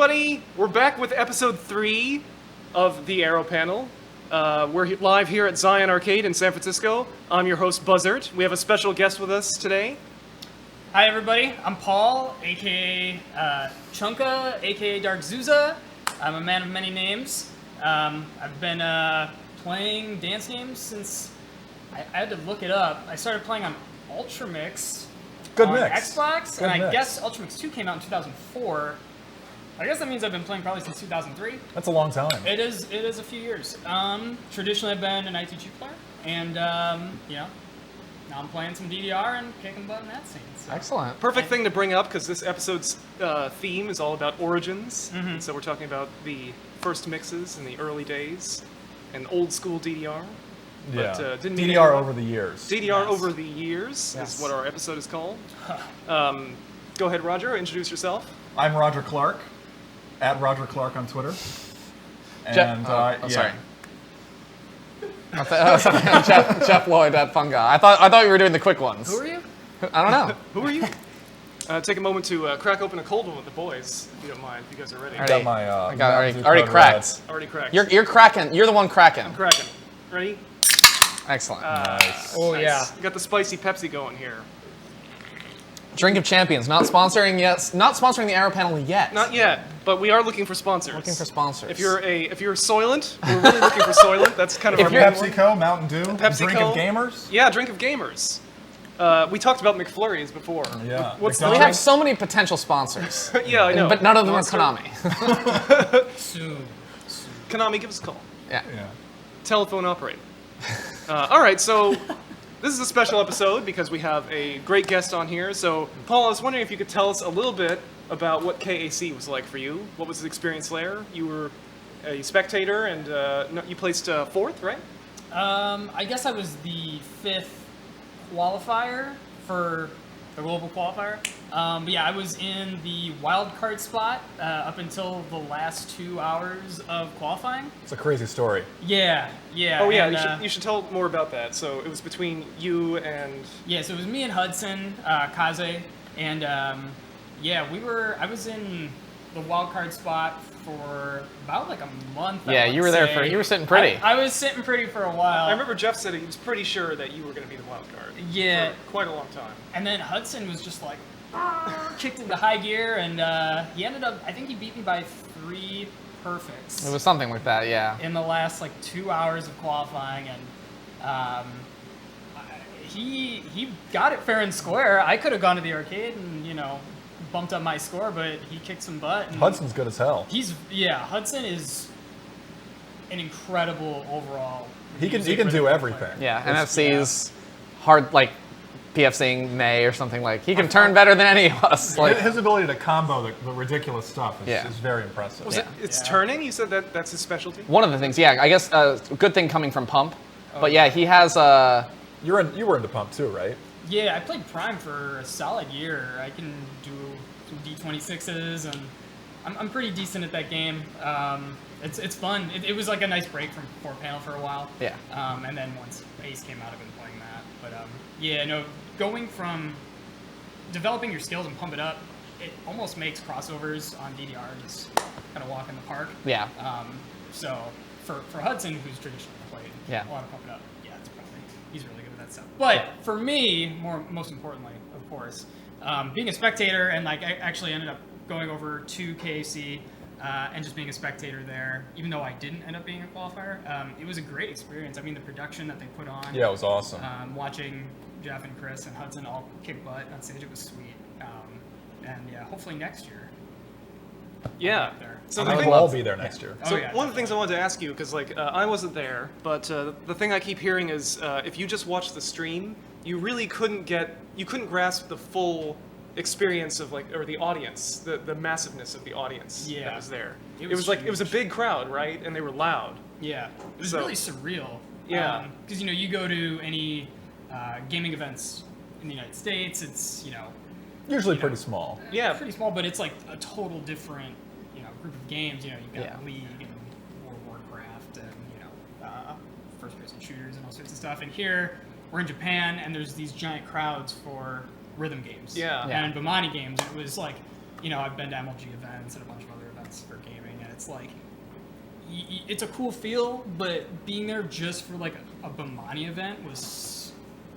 everybody. We're back with episode 3 of the Arrow Panel. We're live here at Zion Arcade in San Francisco. I'm your host, Buzzard. We have a special guest with us today. Hi everybody, I'm Paul, aka Chunka, aka Dark Zuza. I'm a man of many names. I've been playing dance games since I had to look it up. I started playing on Ultramix on Xbox, and I guess Ultramix 2 came out in 2004. I guess that means I've been playing probably since 2003. That's a long time. It is a few years. Traditionally I've been an ITG player, and now I'm playing some DDR and kicking butt in that scene. So. Excellent. Perfect thing to bring up because this episode's theme is all about origins. And so we're talking about the first mixes in the early days and old school DDR. Yeah. But, didn't DDR over the years. DDR over the years is what our episode is called. Go ahead, Roger. Introduce yourself. I'm Roger Clark, at Roger Clark on Twitter. And sorry. Jeff Lloyd at Funga. I thought you were doing the quick ones. Who are you? I don't know. Who are you? Take a moment to crack open a cold one with the boys, if you don't mind, if you guys are ready. All Got my I got already Code cracked. Already cracked. You're cracking. You're the one cracking. I'm cracking. Ready? Excellent. Nice. Oh Nice. yeah. You got the spicy Pepsi going here. Drink of Champions. Not sponsoring the Arrow Panel yet. Not yet, but we are looking for sponsors. Looking for sponsors. If you're Soylent, we're really looking for Soylent. That's kind of our main one. PepsiCo, Mountain Dew, PepsiCo. Drink of Gamers. Yeah, Drink of Gamers. We talked about McFlurries before. Yeah. What's we the have so many potential sponsors. Yeah, I know. But none of them Monster. are Konami. Soon. Konami, give us a call. Yeah. Telephone operator. All right, so this is a special episode because we have a great guest on here. So, Paul, I was wondering if you could tell us a little bit about what KAC was like for you. What was the experience there? You were a spectator, and you placed 4th, right? I guess I was the 5th qualifier for the global qualifier. But yeah, I was in the wild card spot up until the last 2 hours of qualifying. It's a crazy story. Yeah. Oh yeah, and, you should tell more about that. So it was between you and... Yeah, so it was me and Hudson, Kaze, and I was in the wild card spot for about like a month. Yeah, you were there you were sitting pretty. I was sitting pretty for a while. I remember Jeff said he was pretty sure that you were going to be the wild card. Yeah. For quite a long time. And then Hudson was just like, kicked into high gear, and he ended up, I think he beat me by 3 perfects. It was something like that, yeah. In the last like 2 hours of qualifying, and he got it fair and square. I could have gone to the arcade and, bumped up my score, but he kicked some butt. And Hudson's good as hell. Hudson is an incredible overall. He can do everything. Yeah, NFC's hard, like PFCing May or something like. He can turn better than any of us. Like His ability to combo the ridiculous stuff is very impressive. It's turning? You said that's his specialty? one of the things, yeah. I guess a good thing coming from Pump, but yeah, he has You were into Pump too, right? Yeah, I played Prime for a solid year. I can do some D26s, and I'm pretty decent at that game. It's fun. It was like a nice break from 4-panel for a while. Yeah. And then once Ace came out, I've been playing that. But going from developing your skills and pump it up, it almost makes crossovers on DDR just kind of walk in the park. Yeah. So for Hudson, who's traditionally played Yeah. a lot of pump it up, he's really good at that stuff. But for me, most importantly, of course, being a spectator, and I actually ended up going over to KAC and just being a spectator there, even though I didn't end up being a qualifier. It was a great experience. I mean, the production that they put on. Yeah, it was awesome. Watching Jeff and Chris and Hudson all kick butt on stage, it was sweet. And yeah, hopefully next year. Yeah. So we'll all be there next year. So one of the things I wanted to ask you, because I wasn't there, but the thing I keep hearing is if you just watch the stream, you really couldn't grasp the full experience of or the audience, the massiveness of the audience that was there. It was a big crowd, right? And they were loud. Yeah, it was really surreal. Yeah. Because you go to any gaming events in the United States, it's Usually pretty small. Yeah. Pretty small, but it's like a total different group of games. You've got League and World of Warcraft and first-person shooters and all sorts of stuff. And here we're in Japan, and there's these giant crowds for rhythm games. Yeah. And Bomani games. It was like, I've been to MLG events and a bunch of other events points for gaming, and it's like it's a cool feel, but being there just for like a Bomani event was,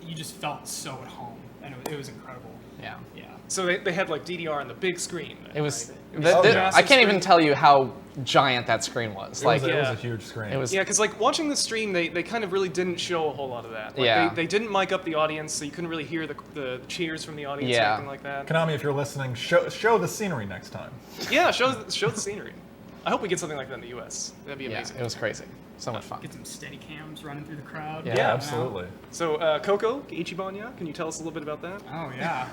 you just felt so at home, and it was incredible. Yeah. Yeah. So they had like DDR on the big screen. It was. right? I can't even tell you how giant that screen was. It Like, was, it was yeah. a huge screen. it was. Yeah, because like watching the stream, they kind of really didn't show a whole lot of that. Like, Yeah. They didn't mic up the audience, so you couldn't really hear the cheers from the audience or Yeah. anything like that. Konami, if you're listening, show the scenery next time. Yeah, show the scenery. I hope we get something like that in the U.S. That'd be Yeah, amazing. it was crazy. So much fun. Get some steady cams running through the crowd. Yeah. Yeah, absolutely. So Coco Ichiban, yeah? Can you tell us a little bit about that? Oh yeah.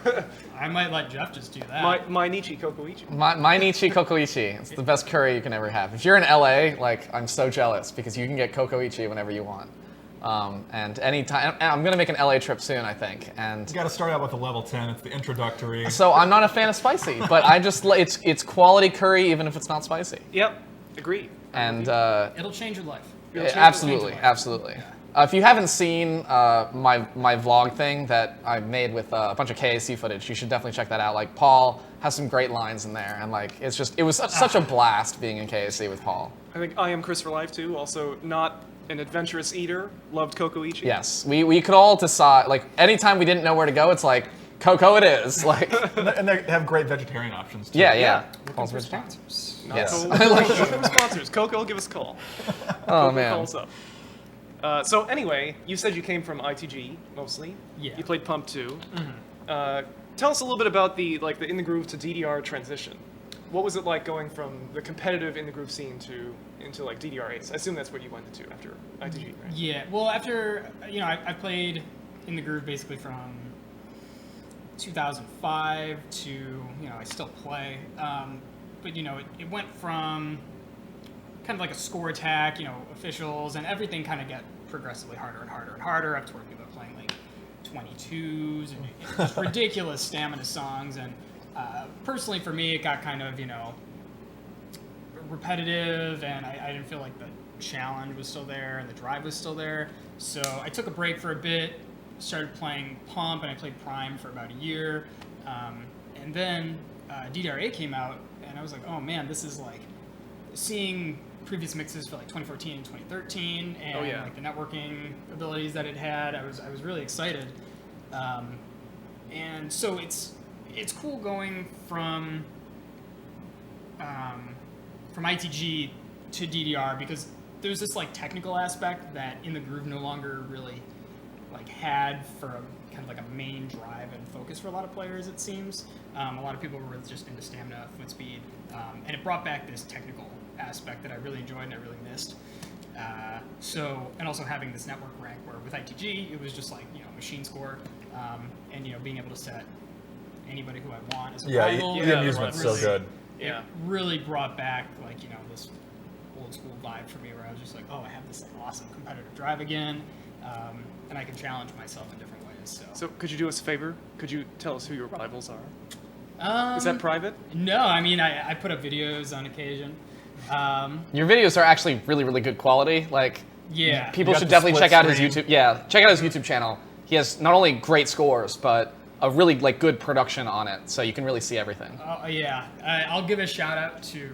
I might let Jeff just do that. My Nichi Coco Ichi. Mainichi Kokoichi. It's the best curry you can ever have. If you're in LA, like, I'm so jealous because you can get Kokoichi whenever you want. And anytime, and I'm gonna make an LA trip soon, I think. And You got to start out with the level 10. It's the introductory. so I'm not a fan of spicy, but I just it's quality curry even if it's not spicy. Yep, agree. And It'll change your life. absolutely, absolutely. If you haven't seen my vlog thing that I made with a bunch of KAC footage, you should definitely check that out. Like, Paul has some great lines in there, and like it was such a blast being in KAC with Paul. I think I am Chris for life too. Also, not an adventurous eater. Loved Coco Ichi. Yes, we could all decide. Like, anytime we didn't know where to go, it's like Coco it is. Like, And they have great vegetarian options, too. yeah. Looking Paul's for vegetarian. sponsors. Yes. Coco, sponsors. Coco, give us a call. Oh Call man. us up. So anyway, you said you came from ITG mostly. Yeah. You played Pump 2. Tell us a little bit about the In the Groove to DDR transition. What was it like going from the competitive In the Groove scene into like DDR Ace? I assume that's what you went into after ITG, right? Yeah. Well, after I played In the Groove basically from 2005 to I still play, but it went from kind of like a score attack, officials and everything kind of get progressively harder and harder and harder up to where people are playing like 22s and just ridiculous stamina songs. And personally for me, it got kind of repetitive, and I didn't feel like the challenge was still there and the drive was still there. So I took a break for a bit, started playing Pump, and I played Prime for about a year. And then DDR came out, and I was like, oh man, this is like seeing previous mixes for like 2014 and 2013, and like the networking abilities that it had. I was really excited. And so it's cool going from ITG to DDR, because there's this like technical aspect that In the Groove no longer really like had for a kind of like a main drive and focus for a lot of players, it seems. A lot of people were just into stamina, foot speed, and it brought back this technical aspect that I really enjoyed and I really missed. And also having this network rank where with ITG it was just like machine score, and being able to set anybody who I want as a rival. The amusement's so good. Yeah. It really brought back like this old school vibe for me, where I was just like, oh, I have this like awesome competitive drive again, and I can challenge myself in different ways. So could you do us a favor? Could you tell us who your rivals are? Is Um, that private? No, I mean I put up videos on occasion. Your videos are actually really, really good quality. Like, Yeah. people got should the definitely split check out his screen. YouTube. Yeah, check out his YouTube channel. He has not only great scores, but a really like good production on it, so you can really see everything. Yeah, I'll give a shout out to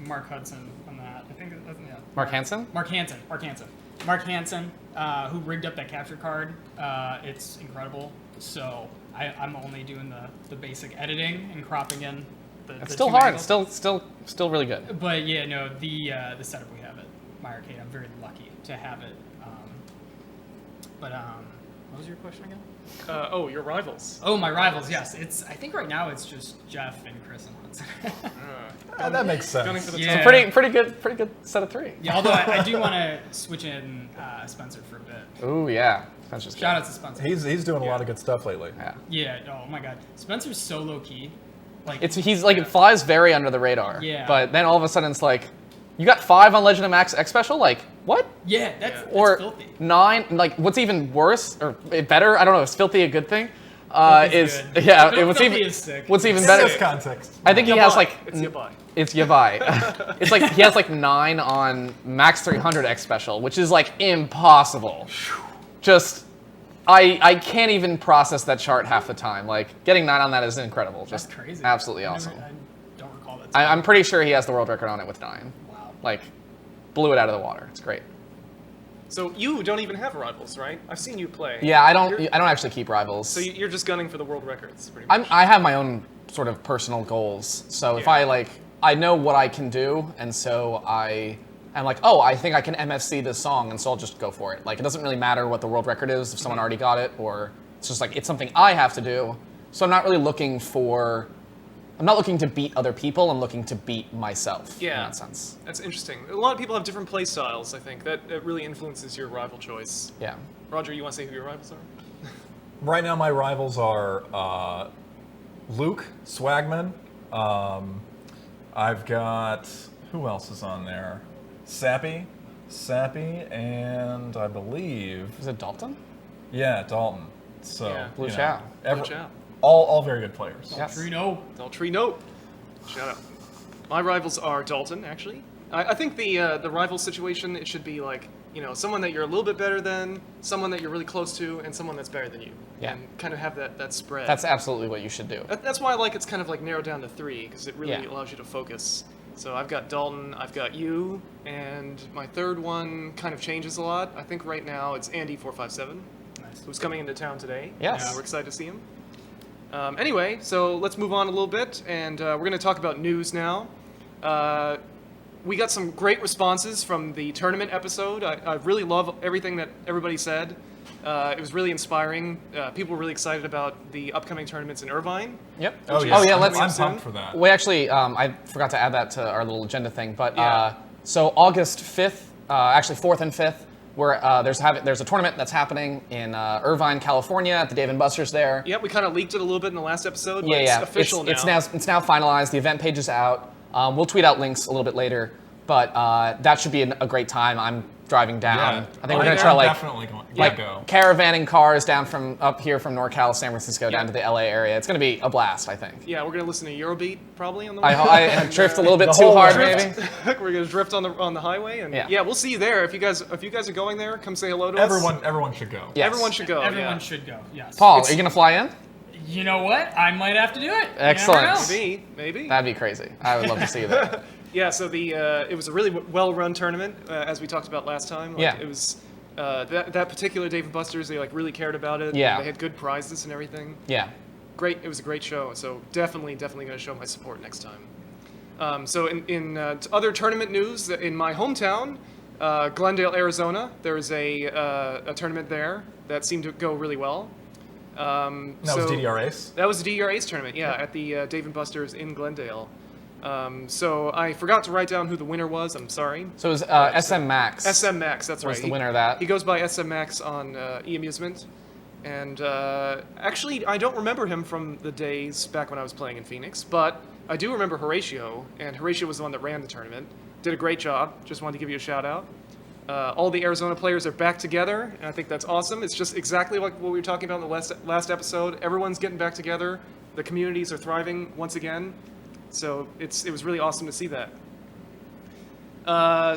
Mark Hudson on that. I think yeah. Mark Hansen? Mark Hansen, who rigged up that capture card. It's incredible. So I'm only doing the basic editing and cropping in the It's still two hard. angles. Still really good. But yeah, no, the setup we have at my arcade, I'm very lucky to have it. What was your question again? Your rivals. Oh, my rivals. Yes, I think right now it's just Jeff and Chris and Hudson. That makes Gunning sense. for the Yeah. top. Pretty good set of three. Yeah, although I do want to switch in Spencer for a bit. Ooh yeah. Spencer's good. Shout out to Spencer. He's doing a lot of good stuff lately. Yeah. Yeah. Oh my God, Spencer's so low key. Like He's like, it flies very under the radar. Yeah. But then all of a sudden it's like, you got 5 on Legend of Max X Special? Like, what? yeah, that's Or filthy. 9, like, what's even worse, or better, I don't know, is Filthy a good thing? Filthy's Is, good. yeah, Filthy it was even, is sick. what's even In better, this context. I think he has Yabai. like, It's Yabai. it's Yabai. It's like, he has like 9 on Max 300 X Special, which is like impossible. Just, I can't even process that chart half the time. Like, getting 9 on that is incredible. Just That's crazy. absolutely I awesome. don't recall that I'm pretty sure he has the world record on it with 9. Wow. Like, blew it out of the water. It's great. So you don't even have rivals, right? I've seen you play. Yeah, I don't actually keep rivals. So you're just gunning for the world records, pretty much. I have my own sort of personal goals. So if I know what I can do, and so I'm like, oh, I think I can MFC this song, and so I'll just go for it. Like, it doesn't really matter what the world record is if someone already got it, or it's just like, it's something I have to do. So I'm not really looking to beat other people, I'm looking to beat myself in that sense. That's interesting. A lot of people have different play styles, I think. That really influences your rival choice. Yeah. Roger, you want to say who your rivals are? Right now, my rivals are Luke Swagman. I've got, who else is on there? Sappy, and I believe... Is it Dalton? Yeah, Dalton. So, Yeah. Blue Chow. Blue Chow. All very good players. Yes. Trino. Daltrino. Shout out. My rivals are Dalton, actually. I think the rival situation, it should be like, someone that you're a little bit better than, someone that you're really close to, and someone that's better than you. Yeah. And kind of have that spread. That's absolutely what you should do. That's why I like it's kind of like narrowed down to 3, because it really Yeah. allows you to focus. So I've got Dalton, I've got you, and my third one kind of changes a lot. I think right now it's Andy457, who's coming into town today. Yes. We're excited to see him. Anyway, so let's move on a little bit, and we're going to talk about news now. We got some great responses from the tournament episode. I really love everything that everybody said. It was really inspiring. People were really excited about the upcoming tournaments in Irvine. Yep. Oh, Which yeah. is yeah, coming I'm up soon. pumped for that. We actually, I forgot to add that to our little agenda thing, but Yeah. so August 5th, actually 4th and 5th, where there's a tournament that's happening in Irvine, California, at the Dave & Buster's there. Yep, we kind of leaked it a little bit in the last episode, but Yeah, it's official now. It's now finalized. The event page is out. We'll tweet out links a little bit later, but that should be a great time. I'm driving down. Yeah. I think we're gonna try I'm like definitely going to go. caravanning cars down from up here from NorCal, San Francisco, down to the LA area. It's gonna be a blast, I think. Yeah, we're gonna listen to Eurobeat probably on the way. I drift a little bit The too whole hard, drift. maybe. We're gonna drift on the highway, and Yeah. we'll see you there. If you guys are going there, come say hello to us. Everyone should go. Yes. Everyone should go. Everyone yeah. should go. Yes. Paul, are you gonna fly in? You know what? I might have to do it. You never Excellent. know. Maybe. That'd be crazy. I would love to see you there. Yeah. So it was a really well-run tournament, as we talked about last time. Like, Yeah. It was that particular Dave & Buster's. They really cared about it. Yeah. They had good prizes and everything. Yeah. Great. It was a great show. So definitely gonna show my support next time. So in other tournament news, in my hometown, Glendale, Arizona, there was a tournament there that seemed to go really well. That was DDR Ace? That was the DDR Ace tournament, yeah, at the Dave & Buster's in Glendale. So I forgot to write down who the winner was. I'm sorry. So it was SM Max. SM Max, that's right. was the winner of that. He goes by SM Max on eAmusement. And actually, I don't remember him from the days back when I was playing in Phoenix, but I do remember Horatio, and Horatio was the one that ran the tournament. Did a great job. Just wanted to give you a shout out. All the Arizona players are back together, and I think that's awesome. It's just exactly like what we were talking about in the last episode. Everyone's getting back together. The communities are thriving once again. So it was really awesome to see that.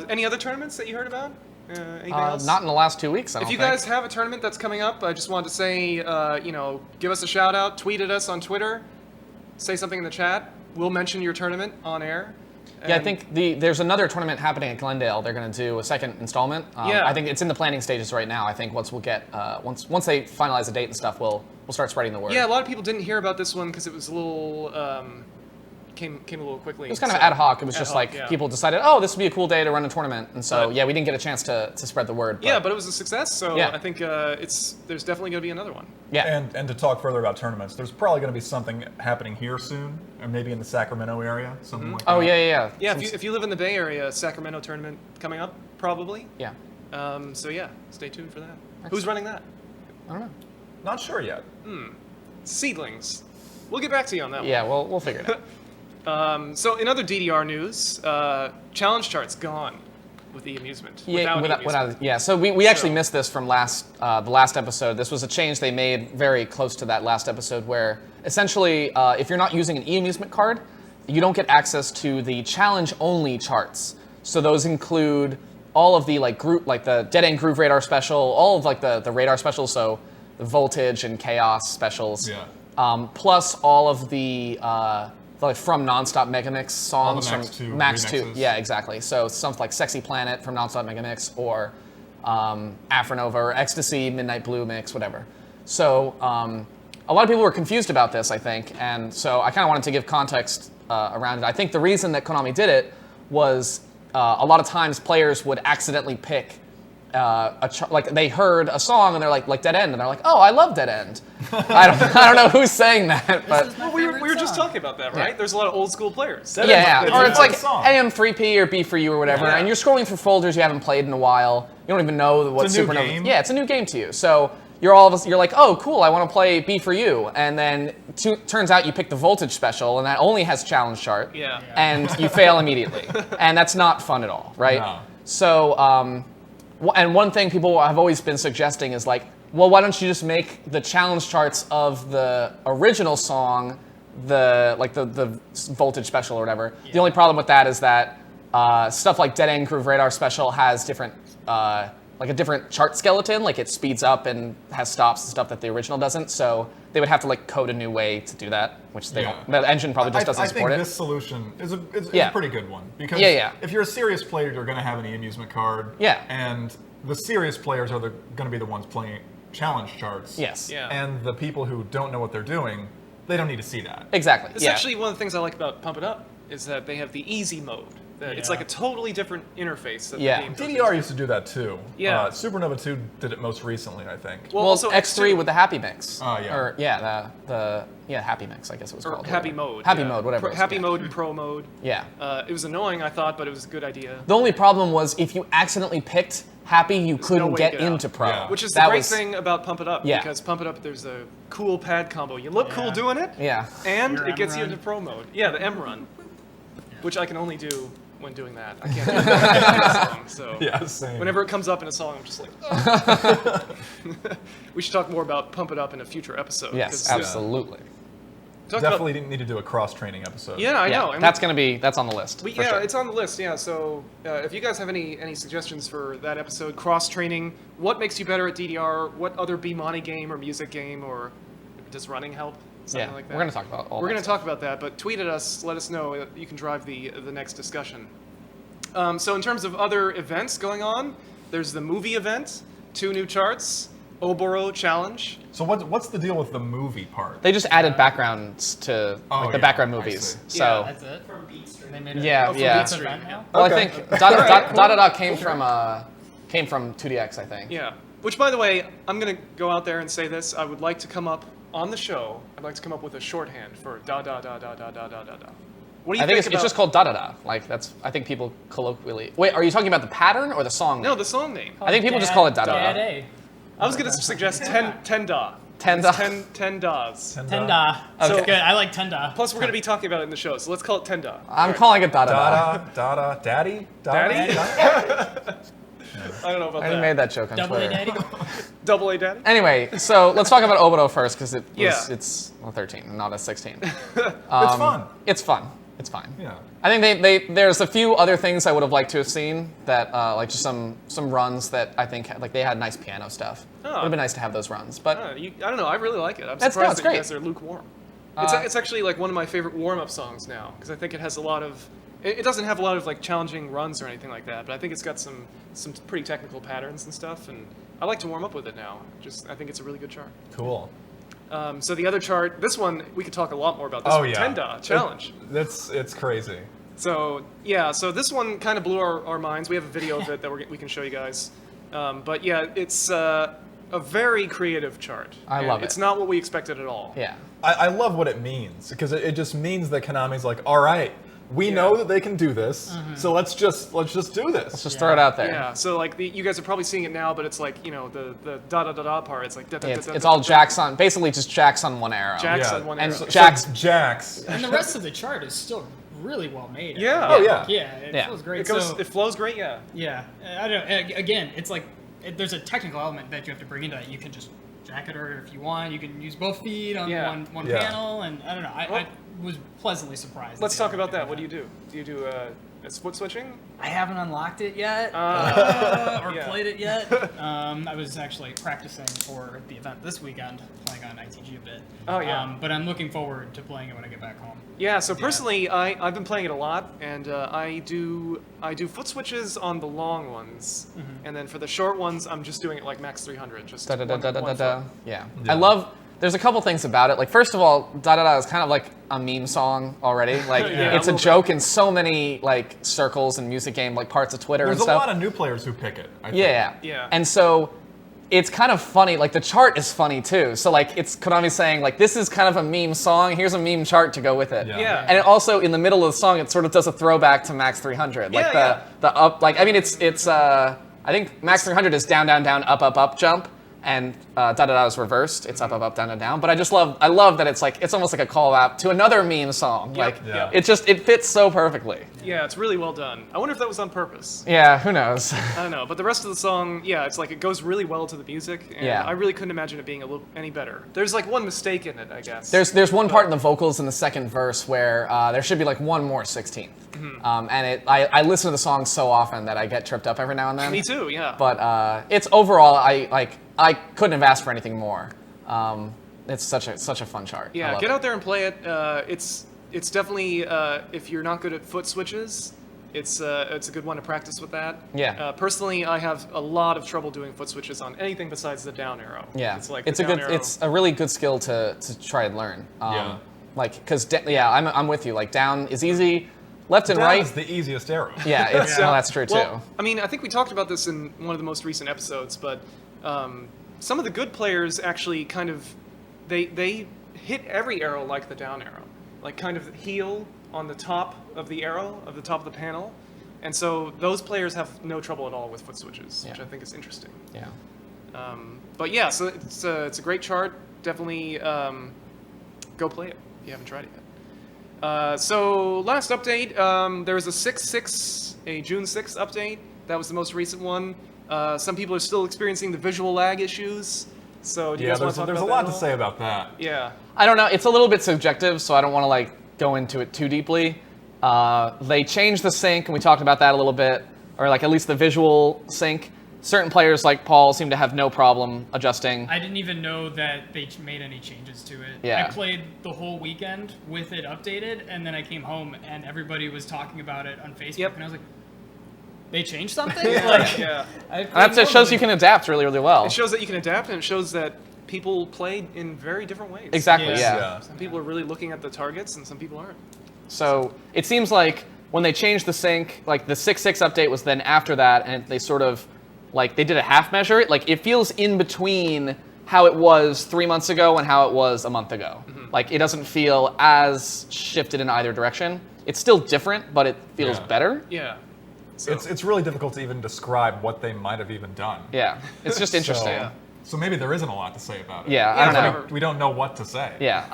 Any other tournaments that you heard about? Anything else? Not in the last 2 weeks, I If don't you think. guys have a tournament that's coming up, I just wanted to say, give us a shout out, tweet at us on Twitter, say something in the chat. We'll mention your tournament on air. Yeah, I And- think there's another tournament happening at Glendale. They're going to do a second installment. Yeah. I think it's in the planning stages right now. I think once they finalize the date and stuff, we'll start spreading the word. Yeah, a lot of people didn't hear about this one because it was a little came a little quickly. It was kind of ad hoc. It was just like yeah. people decided, oh, this would be a cool day to run a tournament, and so we didn't get a chance to spread the word. Yeah, but it was a success. So Yeah. I think there's definitely going to be another one. yeah, And to talk further about tournaments, there's probably going to be something happening here soon, or maybe in the Sacramento area, something like that. oh yeah. Yeah, if you live in the Bay Area, Sacramento tournament coming up probably. Yeah. So yeah, stay tuned for that. Who's running that? I don't know. Not sure yet. Seedlings. We'll get back to you on that Yeah, we'll figure it out. one. So in other DDR news, challenge charts gone with the amusement. Yeah, so we actually missed this from the last episode. This was a change they made very close to that last episode, where essentially, if you're not using an e-amusement card, you don't get access to the challenge-only charts. So those include all of the the Dead End Groove Radar special, all of the radar specials, so the Voltage and Chaos specials. Yeah. Plus all of the like from Nonstop Megamix songs All the from Max 2 Max 2. remixes. Yeah, exactly. So something like Sexy Planet from Nonstop Megamix or Afronova or Ecstasy, Midnight Blue Mix, whatever. So a lot of people were confused about this, I think, and so I kind of wanted to give context around it. I think the reason that Konami did it was a lot of times players would accidentally pick like they heard a song and they're like Dead End, and they're like, oh, I love Dead End. I don't know who's saying that, but Well, we were just talking about that, right? Yeah. There's a lot of old school players. yeah, Dead or End's it's a like song. AM3P or B4U or whatever, Yeah. and you're scrolling through folders you haven't played in a while. You don't even know what It's a new Supernova. game. Yeah, it's a new game to you. So you're like, oh, cool, I want to play B4U, and then turns out you pick the Voltage Special, and that only has challenge chart. Yeah. And you fail immediately, and that's not fun at all, right? No. So, and one thing people have always been suggesting is like, well, why don't you just make the challenge charts of the original song the Voltage Special or whatever? Yeah. The only problem with that is that stuff like Dead End Groove Radar Special has different like a different chart skeleton, like it speeds up and has stops and stuff that the original doesn't. So they would have to like code a new way to do that, which they don't. The engine probably just doesn't I support think it. this solution is a Yeah. pretty good one because Yeah. if you're a serious player, you're going to have an e-amusement card. Yeah. And the serious players are going to be the ones playing challenge charts. Yes. Yeah. And the people who don't know what they're doing, they don't need to see that. Exactly. It's yeah. actually one of the things I like about Pump It Up is that they have the easy mode. It's like a totally different interface. That Yeah. the game does. DDR used to do that too. Yeah. Supernova 2 did it most recently, I think. Well, Well, also X3 with the Happy Mix. Oh, yeah. Or the Happy Mix, I guess it was or called. Happy Mode. Happy yeah. Mode, whatever. it was, Happy yeah. Mode and Pro Mode. Yeah. It was annoying, I thought, but it was a good idea. The only problem was if you accidentally picked Happy, you couldn't way to get get out. into Pro. Yeah. Which is the That great was- thing about Pump It Up, Yeah. because Pump It Up, there's a cool pad combo. You look cool Yeah. doing it, Yeah. and Your it gets you M-run. into Pro Mode. Yeah, the M run, which I can only do when doing that. I can't do that in a song, so Yeah, same. whenever it comes up in a song, I'm just like, oh. We should talk more about Pump It Up in a future episode. Yes, 'cause, absolutely. talked about- Definitely need to do a cross-training episode. yeah, I Yeah, know. and that's on the list. we, for yeah, sure. it's on the list. Yeah, so if you guys have any suggestions for that episode, cross training, what makes you better at DDR? What other B-Money game or music game, or does running help? Something Yeah, like that. we're gonna talk about all We're that going to talk about that, but tweet at us. Let us know. You can drive the next discussion. So in terms of other events going on, there's the movie event, 2 new charts, Oboro Challenge. So what's the deal with the movie part? They just added backgrounds to Oh, like the yeah, background I movies. see. So That's it. From Beat Street. They made it. Yeah, Oh, from yeah. Beat Street now? well, Okay. I think Da came from 2DX, I think. Yeah. Which, by the way, I'm going to go out there and say this. I would like to come up on the show. I'd like to come up with a shorthand for da da da da da da da da da. What do you I think it's about? just called Da Da Da. Like that's I think people colloquially. Wait, are you talking about the pattern or the song? No, name? the song name. I think people just call it Da Da Dad Da. A. I was going to suggest 10 da. 10 It's da. 10 das. Tenda. Okay. That's good. I like Tenda. Plus, we're going to be talking about it in the show, so let's call it 10 da. I'm calling it Da Da Da. Dada, daddy, Dada? Daddy? Dada? I don't know about I already that. made that joke on Double A Twitter. Daddy. Double A daddy? Anyway, so let's talk about Obito first because Yeah. it's 13, not a 16. It's fun. It's fun. It's fine. Yeah. I think there's a few other things I would have liked to have seen that like just some runs that I think like they had nice piano stuff. Oh. Would have been nice to have those runs, but I don't know. I really like it. I'm That's- no, surprised it's that you great. guys are lukewarm. It's actually like one of my favorite warm-up songs now because I think it has a lot of. It doesn't have a lot of like challenging runs or anything like that, but I think it's got some pretty technical patterns and stuff, and I like to warm up with it now. I think it's a really good chart. Cool. So the other chart, this one we could talk a lot more about. This Oh one, yeah. Tenda challenge. It's crazy. So yeah, so this one kind of blew our minds. We have a video of it that we can show you guys. But yeah, it's a very creative chart. I And love it. It's not what we expected at all. yeah. I love what it means because it just means that Konami's like, all right, we know that they can do this, so let's just do this. Let's just throw it out there. Yeah, so like you guys are probably seeing it now, but it's like the da da da da part. It's like da, da, It's, da, it's da, all da, Jacks on, basically just Jacks on one arrow. Jacks Yeah. on one And arrow. Jacks- Jax. And the rest of the chart is still really well made. Yeah. Oh yeah. Yeah, it Yeah. feels great. It flows great. Yeah. Yeah, I don't. Again, it's like there's a technical element that you have to bring into it. You can just jack it, or if you want, you can use both feet on Yeah. one Yeah. panel, and I don't know. Well, was pleasantly surprised. Let's they talk were about doing that. What do you do? Do you do split switching? I haven't unlocked it yet or Yeah. played it yet. I was actually practicing for the event this weekend, playing on ITG a bit. Oh, yeah. But I'm looking forward to playing it when I get back home. Yeah, so personally, I've been playing it a lot, and I do foot switches on the long ones, and then for the short ones, I'm just doing it like max 300, just Da, da, da, one- da, da, one da, da. foot. Yeah. Yeah. I love. There's a couple things about it. Like, first of all, da da da is kind of like a meme song already. Like, Yeah, it's a a little joke in so many like circles and music game like parts of Twitter There's and a stuff. lot of new players who pick it. I think. Yeah. Yeah. And so it's kind of funny. Like the chart is funny too. So like it's Konami saying like this is kind of a meme song. Here's a meme chart to go with it. Yeah. And it also in the middle of the song it sort of does a throwback to Max 300. Like Yeah, the up. Like I mean it's I think Max 300 is down down down up up up jump. And da da da is reversed. It's up, up, up, down, down, down. But I love that it's like it's almost like a call out to another meme song. Like Yeah. it fits so perfectly. Yeah, it's really well done. I wonder if that was on purpose. Yeah, who knows? I don't know, but the rest of the song, yeah, it's like it goes really well to the music, and Yeah. I really couldn't imagine it being any better. There's like one mistake in it, I guess. There's one part in the vocals in the second verse where there should be like one more 16th. And I listen to the song so often that I get tripped up every now and then. Me too, yeah. But it's overall I couldn't have asked for anything more. It's such a fun chart. I Yeah, love get it. out there and play it. It's definitely if you're not good at foot switches, it's a good one to practice with that. Yeah. Personally, I have a lot of trouble doing foot switches on anything besides the down arrow. Yeah, It's like it's the a down good, arrow. it's a really good skill to try and learn. Yeah. Like, cause I'm with you. Like down is easy, left and Down right. is the easiest arrow. Yeah, it's Yeah. well, that's true too. Well, I mean, I think we talked about this in one of the most recent episodes, but some of the good players actually kind of they hit every arrow like the down arrow, like kind of heel on the top of the arrow, of the top of the panel, and so those players have no trouble at all with foot switches, which Yeah. I think is interesting. Yeah. But yeah, so it's a great chart. Definitely go play it if you haven't tried it yet. So last update, there was a June 6th update. That was the most recent one. Some people are still experiencing the visual lag issues. So do you Yeah, guys want there's to talk a about lot that to at say all? about that. Yeah. I don't know. It's a little bit subjective, so I don't want to like go into it too deeply. They changed the sync, and we talked about that a little bit, or like at least the visual sync. Certain players like Paul seem to have no problem adjusting. I didn't even know that they made any changes to it. Yeah. I played the whole weekend with it updated, and then I came home and everybody was talking about it on Facebook, Yep. and I was like, they changed something? Like, Yeah. I played That shows normally. you can adapt really, really well. It shows that you can adapt, and it shows that people play in very different ways. Exactly. Yes. Yeah. Yeah. Some people are really looking at the targets, and some people aren't. So it seems like when they changed the sync, like the 6.6 update was then after that, and they sort of like they did a half measure. Like it feels in between how it was 3 months ago and how it was a month ago. Like it doesn't feel as shifted in either direction. It's still different, but it feels Yeah. better. Yeah. So, It's really difficult to even describe what they might have even done. Yeah, it's just interesting. So, so maybe there isn't a lot to say about it. Yeah, Yeah, I don't know. whatever. We don't know what to say. Yeah,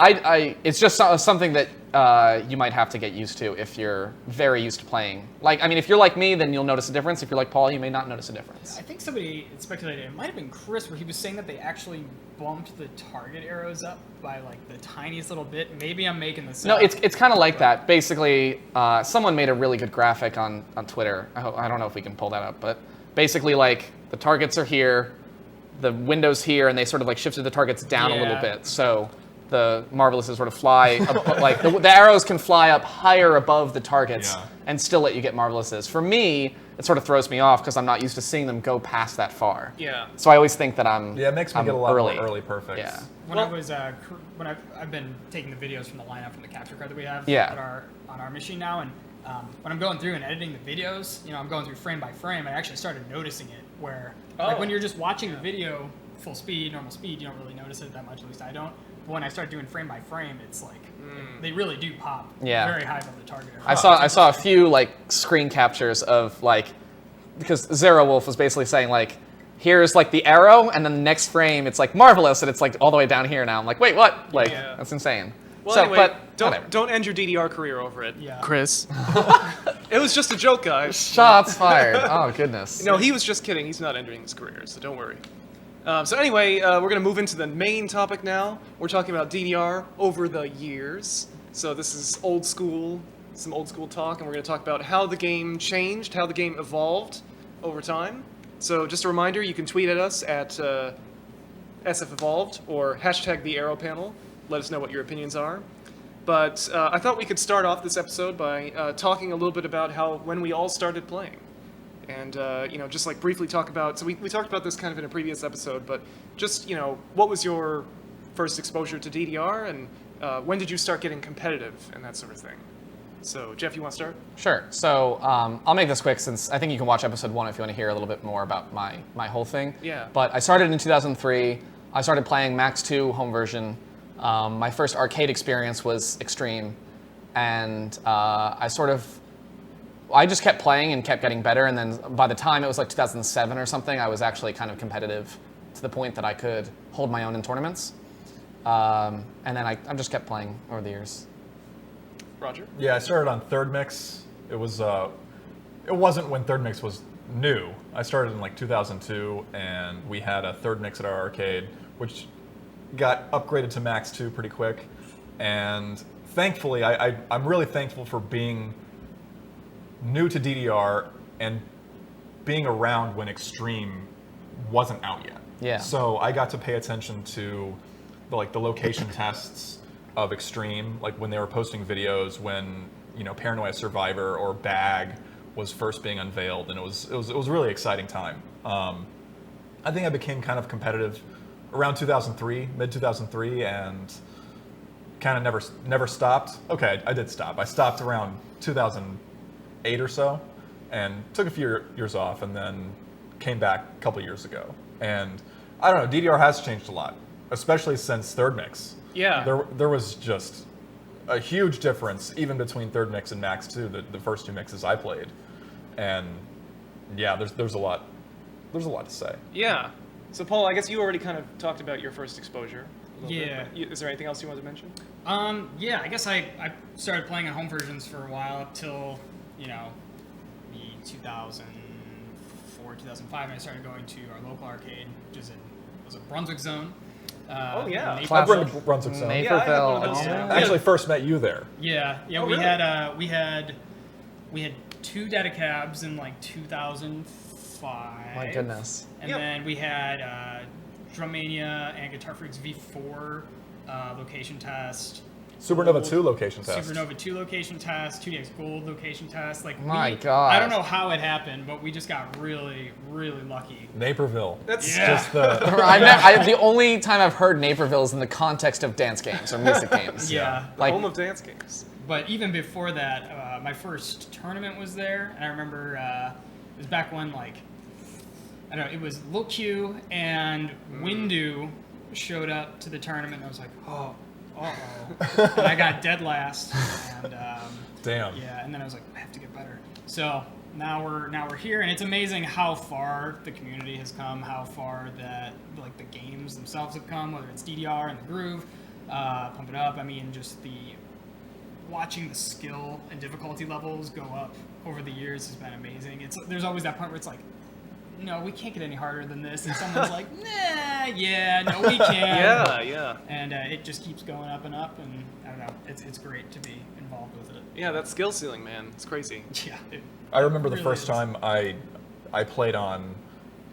it's just something that you might have to get used to if you're very used to playing. Like, I mean, if you're like me, then you'll notice a difference. If you're like Paul, you may not notice a difference. I think somebody speculated, it might have been Chris, where he was saying that they actually bumped the target arrows up by like the tiniest little bit. Maybe I'm making this No, up. it's kind of like that. Basically, someone made a really good graphic on Twitter. I don't know if we can pull that up, but basically, like the targets are here, the window's here, and they sort of like shifted the targets down a little Yeah. bit, so the Marvelouses sort of fly, like the arrows can fly up higher above the targets Yeah. and still let you get Marvelouses. For me, it sort of throws me off because I'm not used to seeing them go past that far. yeah. So I always think that I'm Yeah, it makes me I'm get a lot early. more early perfects. Yeah. When Well- I was when I've been taking the videos from the lineup from the capture card that we have Yeah. on our machine now, and when I'm going through and editing the videos, I'm going through frame by frame. I actually started noticing it where like Oh. when you're just watching the video full speed, normal speed, you don't really notice it that much. At least I don't. But when I start doing frame by frame, it's like they really do pop Yeah. very high above the target. I saw a few like screen captures of like because Zero Wolf was basically saying like here's like the arrow and then the next frame it's like marvelous and it's like all the way down here now. I'm like wait what? Like Yeah. that's insane. Well, so anyway, but whatever. don't end your DDR career over it, Yeah. Chris. It was just a joke, guys. Shots fired. Oh goodness. No, he was just kidding. He's not ending his career, so don't worry. So anyway, we're going to move into the main topic now. We're talking about DDR over the years. So this is old school, some old school talk, and we're going to talk about how the game changed, how the game evolved over time. So just a reminder, you can tweet at us at SFEvolved or hashtag the Arrow Panel. Let us know what your opinions are. But I thought we could start off this episode by talking a little bit about when we all started playing. And, just like briefly talk about, so we talked about this kind of in a previous episode, but just, what was your first exposure to DDR, and when did you start getting competitive and that sort of thing? So, Jeff, you want to start? Sure. So I'll make this quick since I think you can watch episode 1 if you want to hear a little bit more about my whole thing. Yeah. But I started in 2003. I started playing Max 2 home version. My first arcade experience was Extreme, and I just kept playing and kept getting better, and then by the time it was like 2007 or something, I was actually kind of competitive to the point that I could hold my own in tournaments. And then I just kept playing over the years. Roger? Yeah, I started on Third Mix. It wasn't when Third Mix was new. I started in like 2002, and we had a Third Mix at our arcade, which got upgraded to Max 2 pretty quick. And thankfully, I'm really thankful for being new to DDR and being around when Extreme wasn't out yet. Yeah. So I got to pay attention to the location tests of Extreme, like when they were posting videos when Paranoia Survivor or Bag was first being unveiled, and it was a really exciting time. I think I became kind of competitive around 2003, mid 2003, and kind of never stopped. Okay, I did stop. I stopped around 2008 or so, and took a few years off, and then came back a couple years ago. And I don't know, DDR has changed a lot, especially since Third Mix. Yeah. There was just a huge difference even between Third Mix and Max 2, the first two mixes I played. And yeah, there's a lot to say. Yeah. So, Paul, I guess you already kind of talked about your first exposure a little Yeah. bit. Is there anything else you wanted to mention? Yeah, I guess I started playing on home versions for a while up till, the 2004, 2005, and I started going to our local arcade, which was a Brunswick Zone. Oh, yeah. in I've been Naperville. to Brunswick Zone. Yeah, I had one of those, Yeah. I actually first met you there. Yeah, Oh, we really? had we had 2 data cabs in like 2005. My goodness. And Yep. then we had Drum Mania and Guitar Freaks V4 location test. Supernova 2 location test. Supernova 2 location test, 2DX Gold location test. Like My I God. don't know how it happened, but we just got really, really lucky. Naperville. That's Yeah. Just the The only time I've heard Naperville is in the context of dance games or music games. Yeah. the Like, home of dance games. But even before that, my first tournament was there, and I remember it was back when I don't know, it was Lil Q and Windu showed up to the tournament, and I was like, oh, uh-oh. And I got dead last, and damn. yeah, and then I was like, I have to get better. So now we're here, and it's amazing how far the community has come, how far that the games themselves have come, whether it's DDR and the Groove, Pump It Up. I mean, just watching the skill and difficulty levels go up over the years has been amazing. There's always that point where it's like, no, we can't get any harder than this, and someone's like, nah, yeah, no, we can. Yeah. And it just keeps going up and up, and I don't know, it's great to be involved with it. Yeah, that skill ceiling, man. It's crazy. Yeah. I remember the really first is. time I played on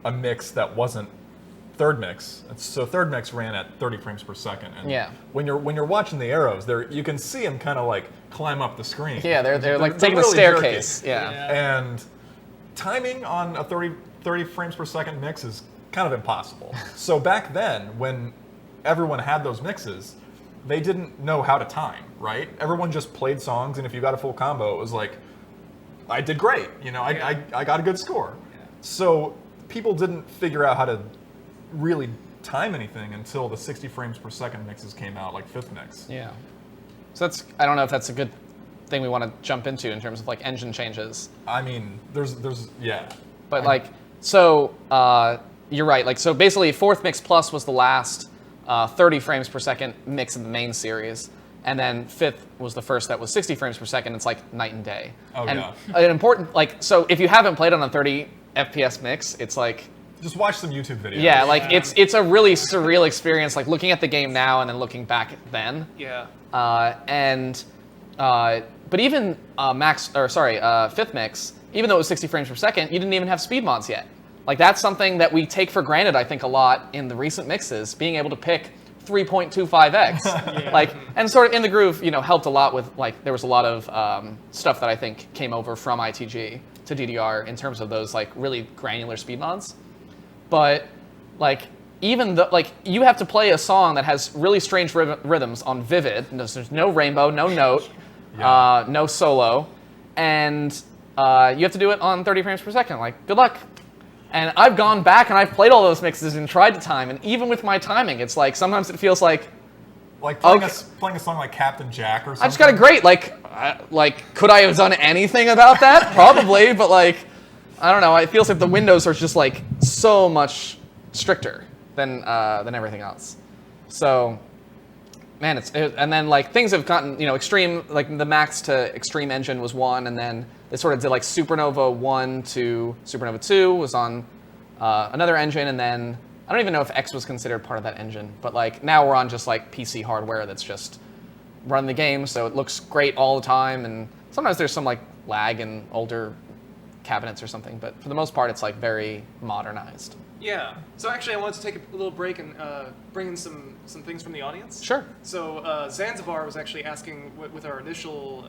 a mix that wasn't Third Mix. So Third Mix ran at 30 frames per second. And Yeah. when you're watching the arrows, you can see them kind of climb up the screen. yeah, they're like taking really the staircase. jerky. Yeah. And timing on a 30 frames per second mix is kind of impossible. So back then, when everyone had those mixes, they didn't know how to time, right? Everyone just played songs, and if you got a full combo, it was like, I did great. I got a good score. So people didn't figure out how to really time anything until the 60 frames per second mixes came out, like Fifth Mix. Yeah. So I don't know if that's a good thing we want to jump into in terms of engine changes. I mean, there's yeah. But you're right. So basically, Fourth Mix Plus was the last 30 frames per second mix in the main series, and then Fifth was the first that was 60 frames per second. It's like night and day. Oh, and yeah. An important so if you haven't played on a 30 FPS mix, it's like Just watch some YouTube videos. yeah, it's a really surreal experience. Like looking at the game now and then looking back then. Yeah. And But even fifth mix, even though it was 60 frames per second, you didn't even have speed mods yet. Like that's something that we take for granted, I think, a lot in the recent mixes, being able to pick 3.25x. Like, and sort of In the Groove, helped a lot with, like, there was a lot of stuff that I think came over from ITG to DDR in terms of those, like, really granular speed mods. But, like, even the, like, you have to play a song that has really strange rhythms on Vivid. There's no rainbow, no note, no solo, and you have to do it on 30 frames per second. Like, good luck. And I've gone back and I've played all those mixes and tried to time, and even with my timing, it's like sometimes it feels like playing a song like Captain Jack or something. I just got a great like could I have done anything about that? Probably, but like I don't know. It feels like the windows are just like so much stricter than everything else. So, man, and then like things have gotten extreme. Like the max to extreme engine was 1, and then they sort of did like Supernova 1 to Supernova 2 was on another engine, and then I don't even know if X was considered part of that engine, but like now we're on just like PC hardware that's just run the game, so it looks great all the time, and sometimes there's some like lag in older cabinets or something, but for the most part it's like very modernized. Yeah. So actually, I wanted to take a little break and bring in some things from the audience. Sure. So Zanzibar was actually asking with our initial,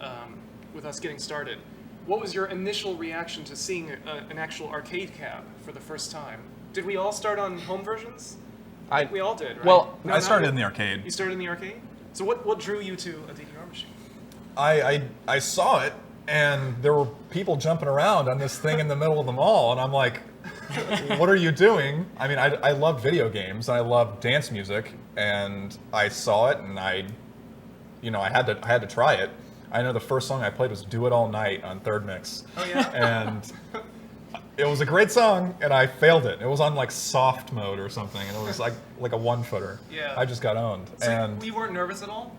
with us getting started, what was your initial reaction to seeing an actual arcade cab for the first time? Did we all start on home versions? I think we all did, right? Well, No, I started in the arcade. You started in the arcade? So what drew you to a DDR machine? I saw it, and there were people jumping around on this thing in the middle of the mall, and I'm like, what are you doing? I mean, I love video games, and I love dance music, and I saw it, and I had to try it. I know the first song I played was "Do It All Night" on third mix. Oh yeah. And it was a great song, and I failed it. It was on like soft mode or something, and it was like a 1-footer. Yeah. I just got owned. So and you weren't nervous at all?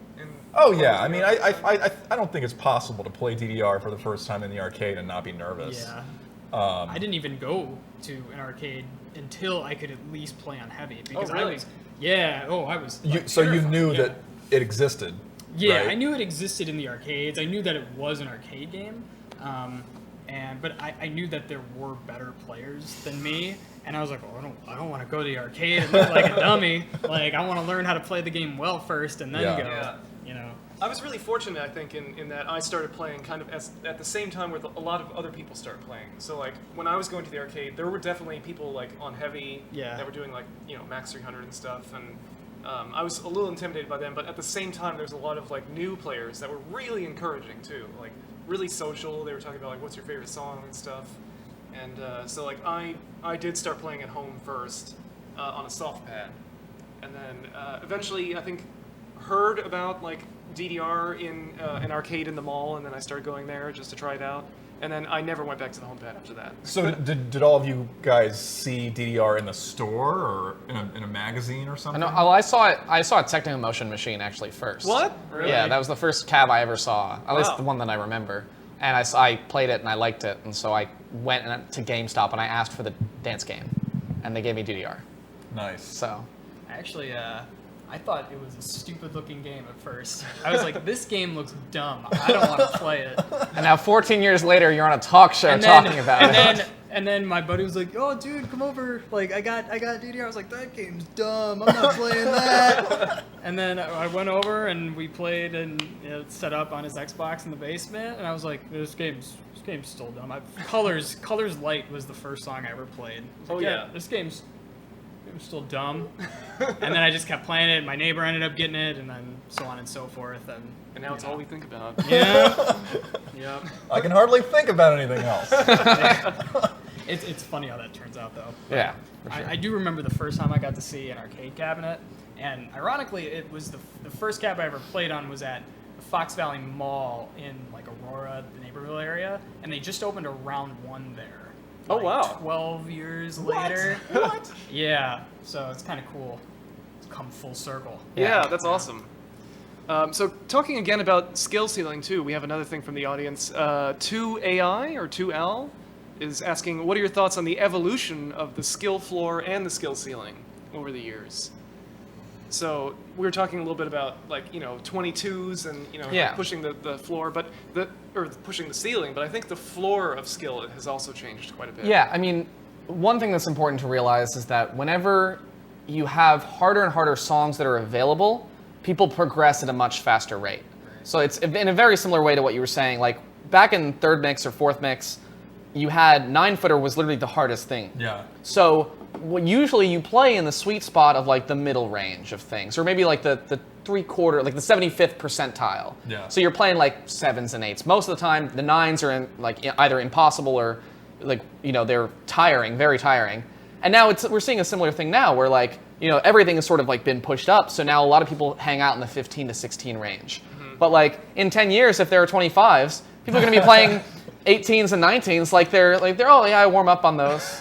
oh yeah. I mean, I don't think it's possible to play DDR for the first time in the arcade and not be nervous. Yeah. I didn't even go to an arcade until I could at least play on heavy because really? I was. So you terrified. knew Yeah. that it existed. Yeah, right? I knew it existed in the arcades. I knew that it was an arcade game, but I knew that there were better players than me, and I was like, oh, I don't want to go to the arcade and look like a dummy. Like I want to learn how to play the game well first, and then go. Yeah. I was really fortunate, I think, in that I started playing kind of at the same time where a lot of other people started playing. So like when I was going to the arcade, there were definitely people like on heavy that were doing like Max 300 and stuff, and I was a little intimidated by them. But at the same time, there's a lot of like new players that were really encouraging too, like really social. They were talking about like what's your favorite song and stuff, and so like I did start playing at home first on a soft pad, and then eventually I think heard about like DDR in an arcade in the mall, and then I started going there just to try it out, and then I never went back to the home pad after that. So did all of you guys see DDR in the store or in a magazine or something? No, I saw it at Techno Motion Machine actually first. What? Really? Yeah, that was the first cab I ever saw, at least Wow. the one that I remember. And I played it and I liked it, and so I went to GameStop and I asked for the dance game, and they gave me DDR. Nice. So, Actually, I thought it was a stupid-looking game at first. I was like, this game looks dumb. I don't want to play it. and now 14 years later, you're on a talk show talking about it. And then my buddy was like, "Oh, dude, come over! Like, I got DDR." I was like, "That game's dumb. I'm not playing that." And then I went over and we played and set up on his Xbox in the basement. And I was like, "This game's still dumb." Colors Light was the first song I ever played. I was like, yeah. This game's still dumb. And then I just kept playing it. My neighbor ended up getting it, and then so on and so forth. And now it's all we think about. Yeah. Yeah. I can hardly think about anything else. It's funny how that turns out, though. Yeah, for sure. I do remember the first time I got to see an arcade cabinet, and ironically, it was the first cab I ever played on was at the Fox Valley Mall in like Aurora, the Naperville area, and they just opened a round one there. Oh, like, wow. 12 years later. What? Yeah, so it's kind of cool. It's come full circle. Yeah, that's awesome. So talking again about skill ceiling too, we have another thing from the audience. 2AI or 2L is asking, what are your thoughts on the evolution of the skill floor and the skill ceiling over the years? So we were talking a little bit about like 22s and Yeah. like pushing the floor, but or pushing the ceiling. But I think the floor of skill has also changed quite a bit. Yeah, I mean, one thing that's important to realize is that whenever you have harder and harder songs that are available, people progress at a much faster rate. So it's in a very similar way to what you were saying. Like back in third mix or fourth mix, you had 9-footer was literally the hardest thing. Yeah. So usually you play in the sweet spot of like the middle range of things, or maybe like the 3/4, like the 75th percentile. Yeah. So you're playing like 7s and 8s. Most of the time, the 9s are like either impossible or like they're tiring, very tiring. And now we're seeing a similar thing now, where like everything has sort of like been pushed up. So now a lot of people hang out in the 15 to 16 range. But like in 10 years, if there are 25s, people are going to be playing 18s and 19s like they're oh yeah, I warm up on those.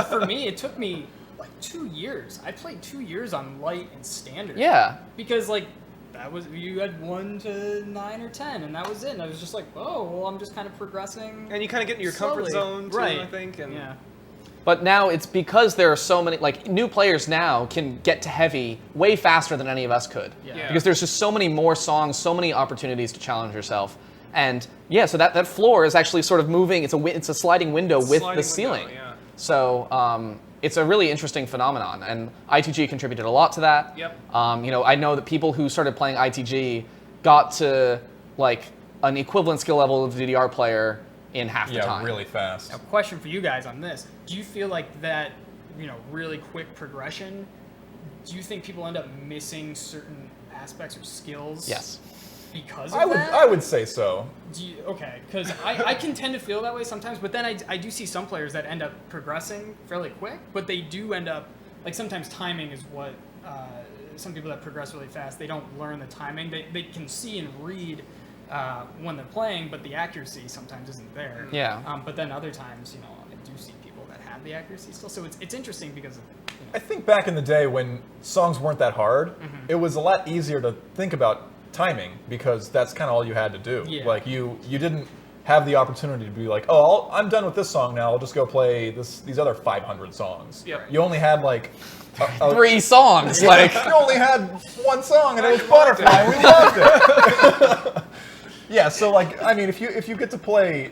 For me, it took me like 2 years. I played 2 years on light and standard. Yeah. Because like that was, you had 1 to 9 or 10, and that was it. And I was just like, oh, well, I'm just kind of progressing. And you kind of get in your comfort zone too, right? I think. And Yeah. But now it's because there are so many, like new players now can get to heavy way faster than any of us could. Yeah. Because there's just so many more songs, so many opportunities to challenge yourself. And yeah, so that floor is actually sort of moving. It's a sliding window with the ceiling. Window, yeah. So it's a really interesting phenomenon, and ITG contributed a lot to that. Yep. I know that people who started playing ITG got to like an equivalent skill level of the DDR player in half the time. Yeah, really fast. Now, question for you guys on this: do you feel like that, really quick progression? Do you think people end up missing certain aspects or skills? Yes. Because of that? I would say so. Okay, because I can tend to feel that way sometimes, but then I do see some players that end up progressing fairly quick, but they do end up, like sometimes timing is what, some people that progress really fast, they don't learn the timing. They can see and read when they're playing, but the accuracy sometimes isn't there. Yeah. But then other times, I do see people that have the accuracy still, so it's interesting because I think back in the day when songs weren't that hard, it was a lot easier to think about timing because that's kind of all you had to do. Yeah. Like you didn't have the opportunity to be like, oh, I'm done with this song now. I'll just go play these other 500 songs. Yep. You only had like 3 songs, like. you only had one song and it was Butterfly. We loved it. Yeah, so like I mean, if you get to play,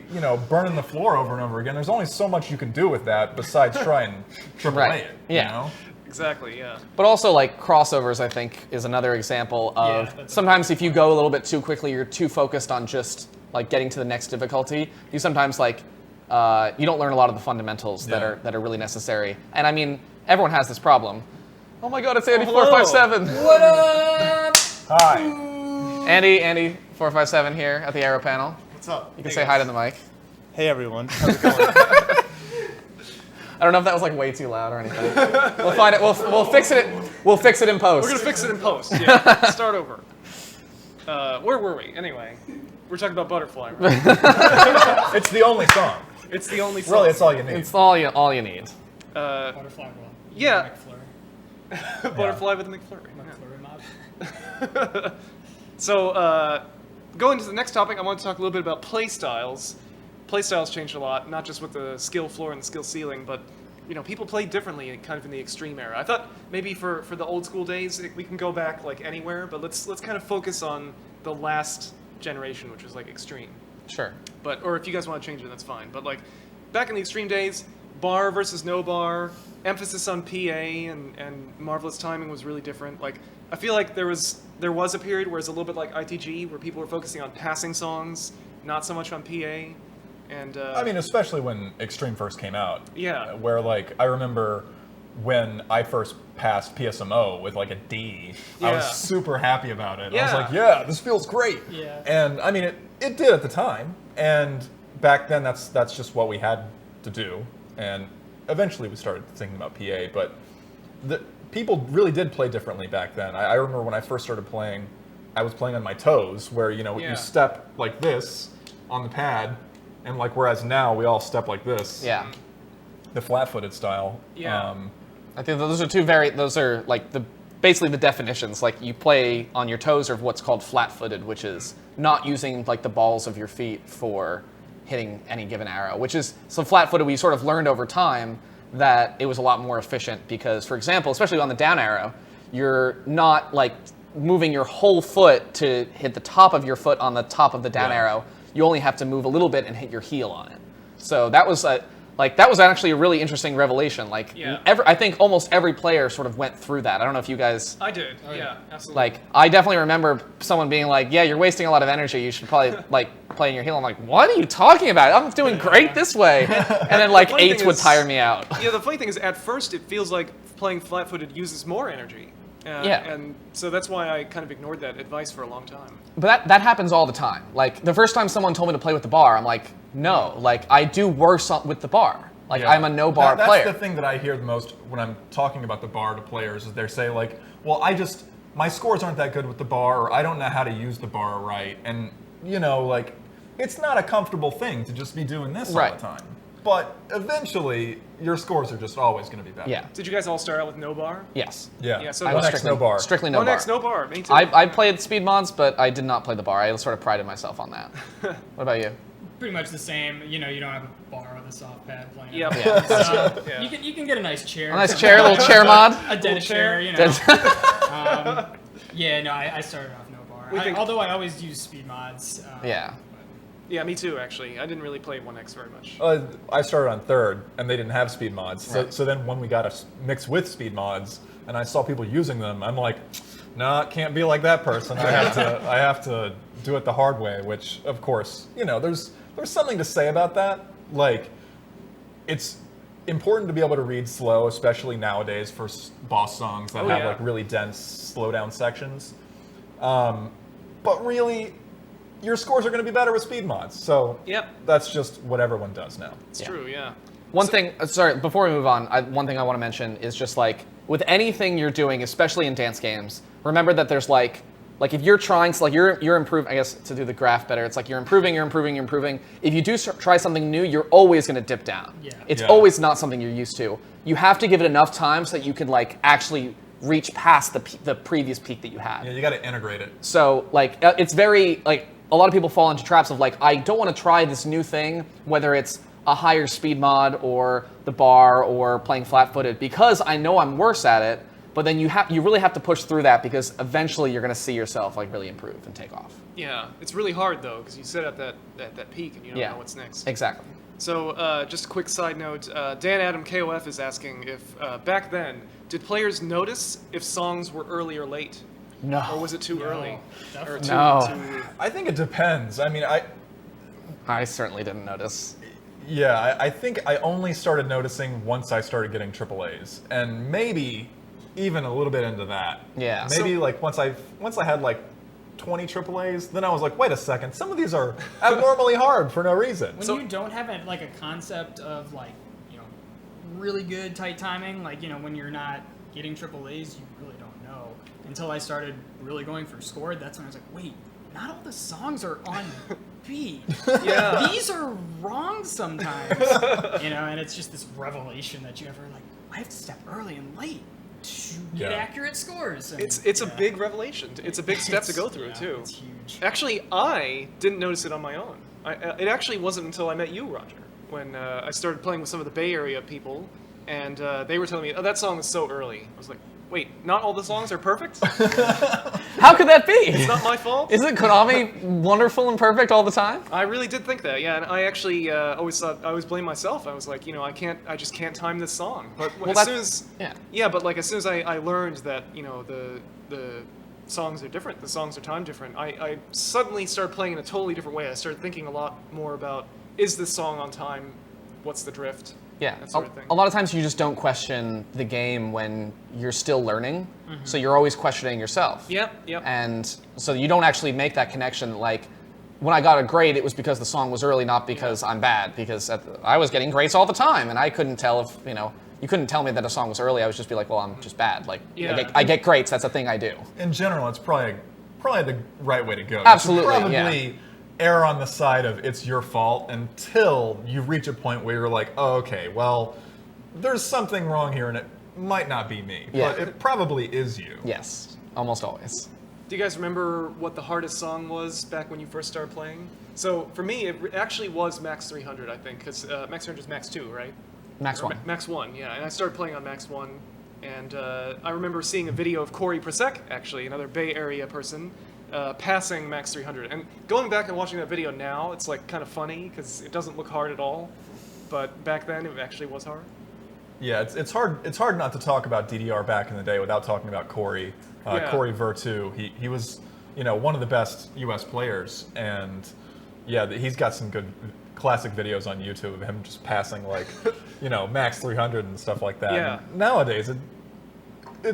burning the floor over and over again, there's only so much you can do with that besides try and triple Right. A it. Yeah. Exactly. Yeah. But also, like, crossovers, I think, is another example of that's sometimes if you go a little bit too quickly, you're too focused on just, like, getting to the next difficulty. You sometimes, like, you don't learn a lot of the fundamentals that are really necessary. And, I mean, everyone has this problem. Oh, my God, it's Andy457. what up? Hi. Andy 457 here at the Aero panel. What's up? You can say hi to the mic. Hey everyone. How's it going? I don't know if that was, like, way too loud or anything. We'll find it. We'll fix it. We'll fix it in post. We're gonna fix it in post. Yeah. Start over. Where were we? Anyway, we're talking about Butterfly. Right? It's the only song. It's the only song. Really, it's all you need. It's all you need. Butterfly roll. Yeah. McFlurry. Butterfly with a McFlurry. McFlurry mob. So, going to the next topic, I want to talk a little bit about playstyles. Playstyles changed a lot, not just with the skill floor and the skill ceiling, but people play differently, kind of in the extreme era. I thought maybe for the old school days we can go back like anywhere, but let's kind of focus on the last generation, which was like extreme. Sure. Or if you guys want to change it, that's fine. But like back in the extreme days, bar versus no bar, emphasis on PA and marvelous timing was really different. Like I feel like there was a period where it's a little bit like ITG, where people were focusing on passing songs, not so much on PA. And I mean, especially when Extreme first came out. Yeah. Where like I remember when I first passed PSMO with like a D, I was Yeah. super happy about it. I was Yeah. like, yeah, this feels great. Yeah. And I mean, it did at the time. And back then, that's just what we had to do. And eventually, we started thinking about PA. But the people really did play differently back then. I remember when I first started playing, I was playing on my toes, where Yeah. you step like this on the pad. And like, whereas now we all step like this. Yeah. The flat-footed style. Yeah. I think those are like basically the definitions. Like you play on your toes or what's called flat-footed, which is not using like the balls of your feet for hitting any given arrow, so flat-footed we sort of learned over time that it was a lot more efficient because, for example, especially on the down arrow, you're not like moving your whole foot to hit the top of your foot on the top of the down Yeah. arrow. You only have to move a little bit and hit your heel on it. So that was that was actually a really interesting revelation. Like Yeah. I think almost every player sort of went through that. I don't know if you guys. I did. Yeah, absolutely. Like, I definitely remember someone being like, yeah, you're wasting a lot of energy. You should probably, like, play in your heel. I'm like, what are you talking about? I'm doing great this way. And then, like, funny eights thing would is- tire me out. Yeah, the funny thing is, at first it feels like playing flat-footed uses more energy. Yeah. And so that's why I kind of ignored that advice for a long time. But that happens all the time. Like, the first time someone told me to play with the bar, I'm like, no. Like, I do worse with the bar. Like, Yeah. I'm a no-bar That's player. the thing that I hear the most when I'm talking about the bar to players is they say like, well, my scores aren't that good with the bar, or I don't know how to use the bar right. And, you know, like, it's not a comfortable thing to just be doing this all Right. the time. But eventually, your scores are just always going to be better. Yeah. Did you guys all start out with no bar? Yes. Yeah. Yeah, so I One was X, strictly, no bar. strictly no One bar. X, no bar. Me too. I played speed mods, but I did not play the bar. I sort of prided myself on that. What about you? Pretty much the same. You know, you don't have a bar with a soft pad playing. Yep. Yeah. So Yeah. you can get a nice chair. A nice chair, a little chair mod. A dead chair, you know. Yeah, no, I started off no bar. We think- Although I always use speed mods. Yeah. Yeah, me too, actually. I didn't really play 1X very much. I started on third, and they didn't have speed mods. So, Right. so then when we got a mix with speed mods, and I saw people using them, I'm like, nah, can't be like that person. I have to do it the hard way. Which, of course, you know, there's something to say about that. Like, it's important to be able to read slow, especially nowadays for boss songs that Oh, have yeah. like really dense slowdown sections. But really, your scores are going to be better with speed mods. So Yep. that's just what everyone does now. It's Yeah. true, yeah. One thing, sorry, before we move on, one thing I want to mention is just like, with anything you're doing, especially in dance games, remember that there's like if you're trying to, like, you're improving, I guess, to do the graph better, it's like you're improving. If you do try something new, you're always going to dip down. Yeah. It's Yeah. always not something you're used to. You have to give it enough time so that you can, like, actually reach past the previous peak that you had. Yeah, you got to integrate it. So, like, it's very, like, a lot of people fall into traps of, like, I don't want to try this new thing, whether it's a higher speed mod or the bar or playing flat-footed, because I know I'm worse at it, but then you really have to push through that, because eventually you're going to see yourself, like, really improve and take off. Yeah, it's really hard, though, because you set at that peak and you don't Yeah. know what's next. Exactly. So, just a quick side note, Dan Adam KOF is asking if, back then, did players notice if songs were early or late? No. Or was it too early? Or definitely. No. too I think it depends. I mean, I certainly didn't notice. I think I only started noticing once I started getting AAAs, and maybe even a little bit into that. Yeah. Maybe So- like once I had like 20 AAAs, then I was like, wait a second, some of these are abnormally hard for no reason. When you don't have like a concept of like, you know, really good tight timing, like, you know, when you're not getting triple A's, you really don't know. Until I started really going for scored, that's when I was like, wait, not all the songs are on beat. Yeah. These are wrong sometimes. You know, and it's just this revelation that you ever like, I have to step early and late to get Yeah. accurate scores. And, It's a yeah. big revelation. It's a big step to It's- go through, yeah, too. It's huge. Actually, I didn't notice it on my own. It actually wasn't until I met you, Roger, when I started playing with some of the Bay Area people, and they were telling me, oh, that song is so early. I was like, wait, not all the songs are perfect? How could that be? It's not my fault? Isn't Konami wonderful and perfect all the time? I really did think that, yeah, and I actually always blamed myself. I was like, you know, I just can't time this song. But as that's- soon as, yeah. but like as soon as I learned that, you know, the songs are different, the songs are timed different, I suddenly started playing in a totally different way. I started thinking a lot more about, is this song on time? What's the drift? Yeah, That sort of thing. a lot of times you just don't question the game when you're still learning, so you're always questioning yourself. Yep. And so you don't actually make that connection. Like, when I got a grade, it was because the song was early, not because I'm bad, because I was getting grades all the time, and I couldn't tell if, you know, you couldn't tell me that a song was early. I would just be like, well, I'm just bad. Like, Yeah. I get grades, that's a thing I do. In general, it's probably the right way to go. Absolutely, You should yeah. probably err on the side of it's your fault until you reach a point where you're like, oh, okay, well, there's something wrong here, and it might not be me, Yeah. but it probably is you. Yes, almost always. Do you guys remember what the hardest song was back when you first started playing? So for me, it actually was Max 300, I think, because Max 300 is Max 2, right? Max Or 1. Max 1, yeah. And I started playing on Max 1, And I remember seeing a video of Corey Prasek, actually, another Bay Area person, passing Max 300. And going back and watching that video now, it's like kind of funny because it doesn't look hard at all. But back then, it actually was hard. Yeah, it's hard. It's hard not to talk about DDR back in the day without talking about Corey. Yeah. Corey Vertu. He was, one of the best U.S. players, and yeah, he's got some good classic videos on YouTube of him just passing like, max 300 and stuff like that. Yeah. And nowadays, it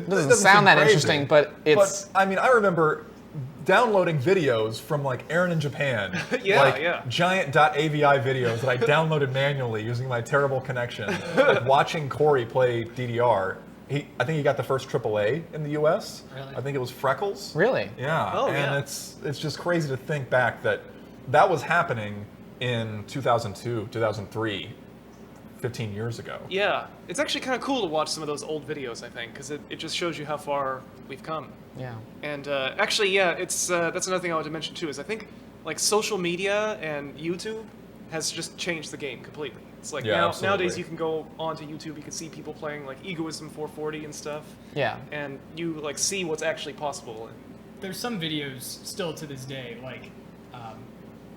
Doesn't seem sound that crazy. interesting, but it's. But I mean, I remember downloading videos from like Aaron in Japan, Yeah. giant .avi videos that I downloaded manually using my terrible connection. Like, watching Corey play DDR, I think he got the first AAA in the U.S. Really? I think it was Freckles. Really? Yeah. Oh, and yeah. it's just crazy to think back that was happening in 2002, 2003. 15 years ago. Yeah, it's actually kind of cool to watch some of those old videos, I think, because it just shows you how far we've come. Yeah. And actually, yeah, it's that's another thing I wanted to mention too, is I think like social media and YouTube has just changed the game completely. It's like Yeah, absolutely. nowadays you can go onto YouTube, you can see people playing like Egoism 440 and stuff, Yeah. and you like see what's actually possible. There's some videos still to this day, like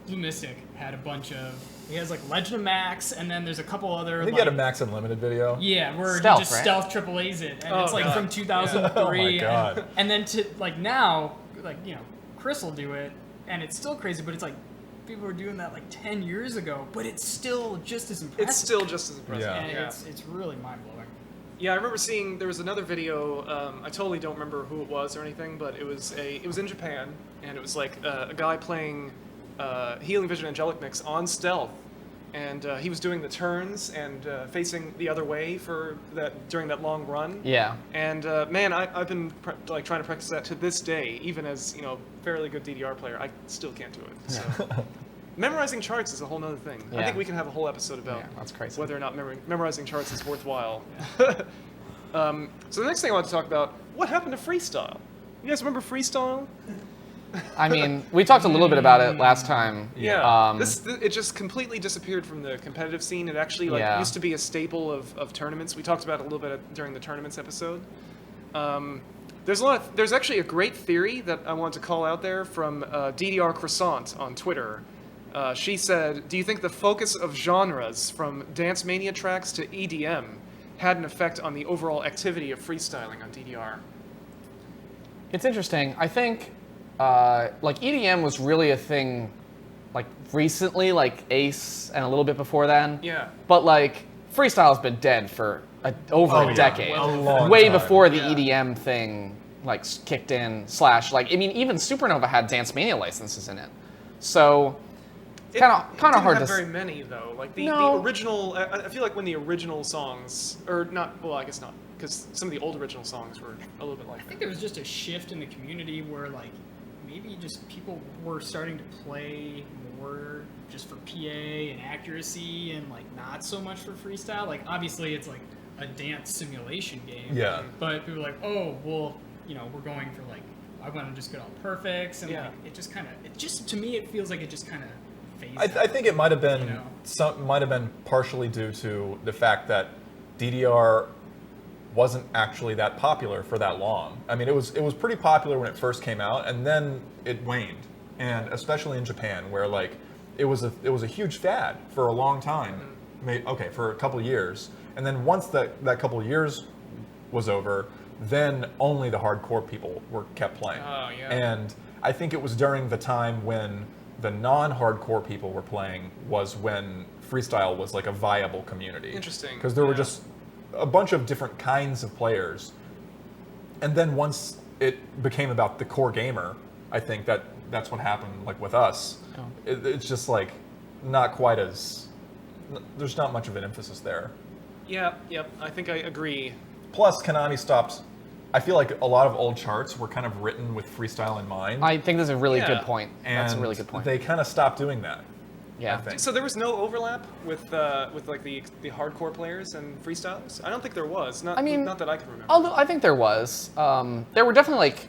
Blue Mystic had a bunch of. He has like Legend of Max, and then there's a couple other. I think like, he had a Max Unlimited video. Yeah, where Stealth, he just right? stealth triple A's it, and Oh, it's like God. from 2003. Oh, my God. And then to like now, like Chris will do it, and it's still crazy, but it's like people were doing that like 10 years ago, but it's still just as impressive. It's still just as impressive. Yeah. and it's really mind blowing. Yeah, I remember seeing there was another video. I totally don't remember who it was or anything, but it was in Japan, and it was like a guy playing Healing Vision Angelic Mix on stealth, and he was doing the turns and facing the other way for that during that long run. Yeah. And man, I've been trying to practice that to this day, even as fairly good DDR player. I still can't do it. So. Memorizing charts is a whole nother thing. I Yeah. think we can have a whole episode about Yeah, that's crazy. whether or not memorizing charts is worthwhile. So the next thing I want to talk about, what happened to freestyle? You guys remember freestyle? I mean, we talked a little bit about it last time. Yeah. Um, It just completely disappeared from the competitive scene. It actually Yeah. used to be a staple of tournaments. We talked about it a little bit during the tournaments episode. There's actually a great theory that I want to call out there from DDR Croissant on Twitter. She said, "Do you think the focus of genres from Dance Mania tracks to EDM had an effect on the overall activity of freestyling on DDR?" It's interesting. I think like EDM was really a thing like recently, like Ace and a little bit before then. Yeah. But like freestyle's been dead for over Oh, a yeah. decade. A long Way time. before the Yeah. EDM thing like kicked in / like I mean even Supernova had Dance Mania licenses in it. So It kind of didn't hard have to very many though. Like the No. original, I feel like when the original songs, or not, well, I guess not, because some of the old original songs were a little bit like I that. think there was just a shift in the community where like maybe just people were starting to play more just for PA and accuracy and like not so much for freestyle. Like obviously it's like a dance simulation game. Yeah. But people were like, oh well, we're going for like I want to just get all perfects and Yeah. like it just to me it feels like it just kind of phased. I think it might have been You know. might have been partially due to the fact that DDR wasn't actually that popular for that long. I mean, it was pretty popular when it first came out, and then it waned, and especially in Japan, where like it was a huge fad for a long time, for a couple of years, and then once that couple of years was over, then only the hardcore people were kept playing. Oh, yeah. And I think it was during the time when the non-hardcore people were playing was when freestyle was like a viable community. Interesting, Because there were yeah. just a bunch of different kinds of players. And then once it became about the core gamer, I think that's what happened like with us. Oh. It's just like not quite as, there's not much of an emphasis there. Yeah, yep, I think I agree. Plus, Konami stopped. I feel like a lot of old charts were kind of written with freestyle in mind. I think that's a really Yeah. good point. That's a and really good point. They kind of stopped doing that. yeah. I think. So there was no overlap with like the hardcore players and freestylers? I don't think there was. Not that I can remember. Although I think there was. There were definitely like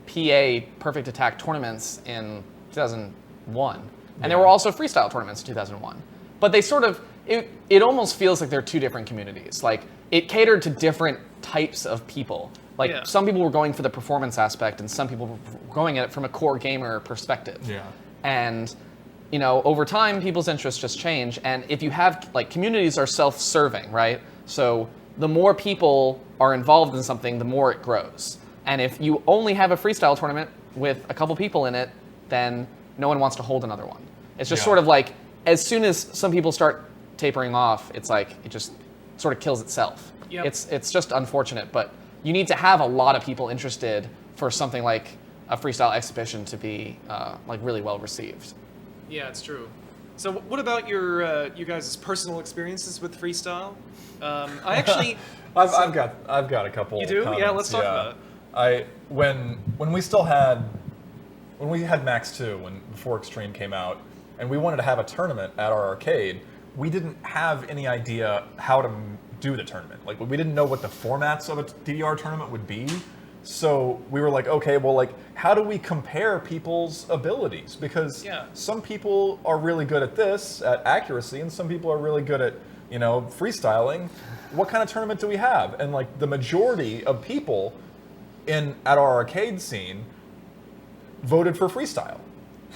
PA Perfect Attack tournaments in 2001. And there were also freestyle tournaments in 2001. But they sort of, it almost feels like they're two different communities. Like it catered to different types of people. Like Yeah. some people were going for the performance aspect, and some people were going at it from a core gamer perspective. Yeah. And over time, people's interests just change. And if you have like communities are self-serving, right? So the more people are involved in something, the more it grows. And if you only have a freestyle tournament with a couple people in it, then no one wants to hold another one. It's just Yeah. sort of like as soon as some people start tapering off, it's like it just sort of kills itself. Yep. It's just unfortunate, but you need to have a lot of people interested for something like a freestyle exhibition to be like really well received. Yeah, it's true. So, what about your you guys' personal experiences with freestyle? I actually. I've got a couple. You do? Yeah, comments, let's talk about it. When we had Max 2 before Extreme came out, and we wanted to have a tournament at our arcade, we didn't have any idea how to do the tournament. Like we didn't know what the formats of a DDR tournament would be. So we were like, okay, well, like, how do we compare people's abilities? Because some people are really good at this, at accuracy, and some people are really good at, freestyling. What kind of tournament do we have? And like the majority of people at our arcade scene voted for freestyle.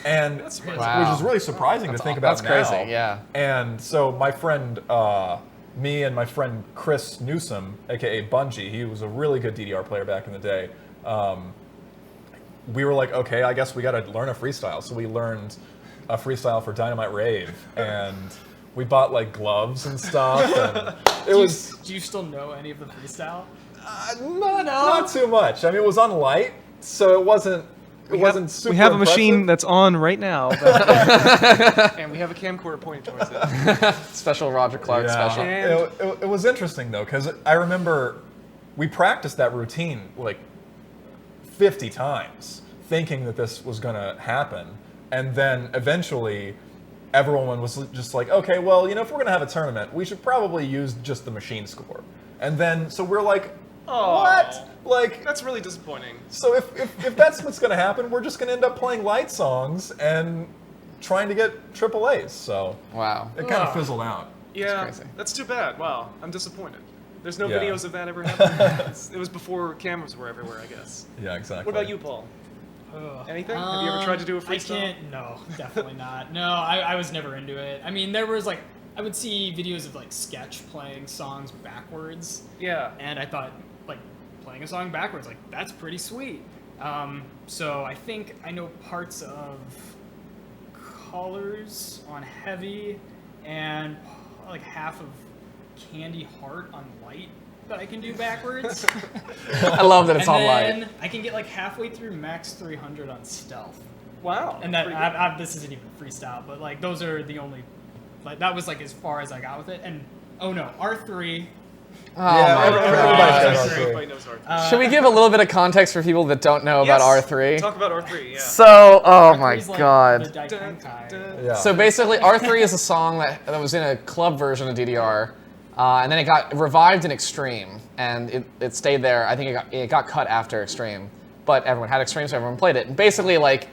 And That's which wow. is really surprising to think about That's now. crazy, yeah. And so my friend, me and my friend Chris Newsom, aka Bungie, he was a really good DDR player back in the day. We were like, okay, I guess we got to learn a freestyle. So we learned a freestyle for Dynamite Rave, and we bought like gloves and stuff. And Do you still know any of the freestyle? not too much. I mean, it was on light, so it wasn't. It wasn't super We have a impressive. machine that's on right now, and we have a camcorder pointed towards it. Special Roger Clark special. And- It was interesting though, because I remember we practiced that routine like 50 times, thinking that this was going to happen, and then eventually everyone was just like, okay, well, if we're going to have a tournament, we should probably use just the machine score. And then so we're like, what? Like, That's really disappointing. so if that's what's going to happen, we're just going to end up playing light songs and trying to get triple A's. So Wow. it kind of fizzled out. Yeah, crazy. that's too bad. Wow, I'm disappointed. There's no Yeah. videos of that ever happening. It was before cameras were everywhere, I guess. Yeah, exactly. What about you, Paul? Ugh. Anything? Have you ever tried to do a freestyle? I can't. No, definitely not. No, I was never into it. I mean, there was like I would see videos of like Sketch playing songs backwards, Yeah. and I thought like playing a song backwards, like that's pretty sweet. So I think I know parts of Colors on Heavy, and like half of Candy Heart on Light that I can do backwards. I love that it's and on then light. I can get like halfway through Max 300 on Stealth. Wow. And that pretty good. this isn't even freestyle, but like those are the only, like that was like as far as I got with it. And oh no, R3. Oh Yeah, my everybody God. knows R3. Everybody knows R3. Should we give a little bit of context for people that don't know about Yes, R3? Talk about R3, yeah. So, oh my R3 is like God. The Daikenkai. Yeah. So basically, R3 is a song that was in a club version of DDR, and then it got revived in Extreme, and it stayed there. I think it got cut after Extreme, but everyone had Extreme, so everyone played it. And basically, like,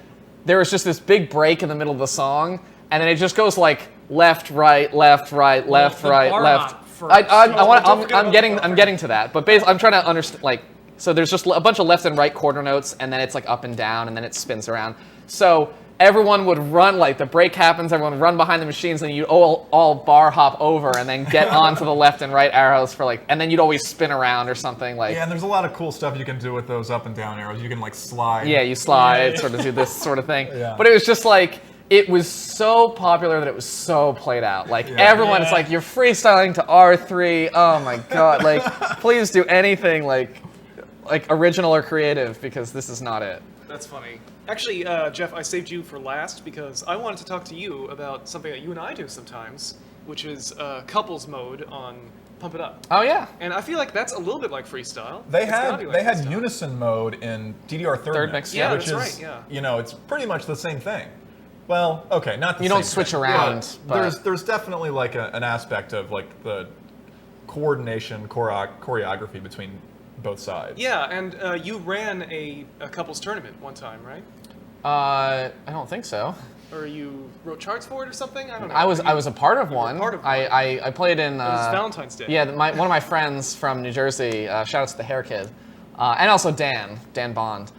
there was just this big break in the middle of the song, and then it just goes like left, right, left, right, left, the right, bar left. hop first. I'm getting to that, but basically, I'm trying to understand like. So there's just a bunch of left and right quarter notes, and then it's like up and down, and then it spins around. So everyone would run, like the break happens, everyone would run behind the machines, and you'd all bar hop over, and then get onto the left and right arrows for like, and then you'd always spin around or something like. Yeah, and there's a lot of cool stuff you can do with those up and down arrows. You can like slide. Yeah, you slide, sort of do this sort of thing. Yeah. But it was just like, it was so popular that it was so played out. Like everyone, it's like, you're freestyling to R3. Oh my God, like please do anything like original or creative, because this is not it. That's funny. Actually, Jeff, I saved you for last because I wanted to talk to you about something that you and I do sometimes, which is couples mode on Pump It Up. Oh yeah. And I feel like that's a little bit like freestyle. They It's gotta had be like freestyle. unison mode in DDR third, Third mix, mix, yeah. which that's is right, yeah. it's pretty much the same thing. Well, okay, not the You same don't switch thing, around, but- there's definitely like an aspect of like the coordination, choreography between both sides. Yeah, and you ran a couples tournament one time, right? I don't think so. or you wrote charts for it or something. I don't know. I was a part of one. part of one. I played in. It was Valentine's Day. Yeah, one of my friends from New Jersey. Shout out to the Hair Kid, and also Dan Bond.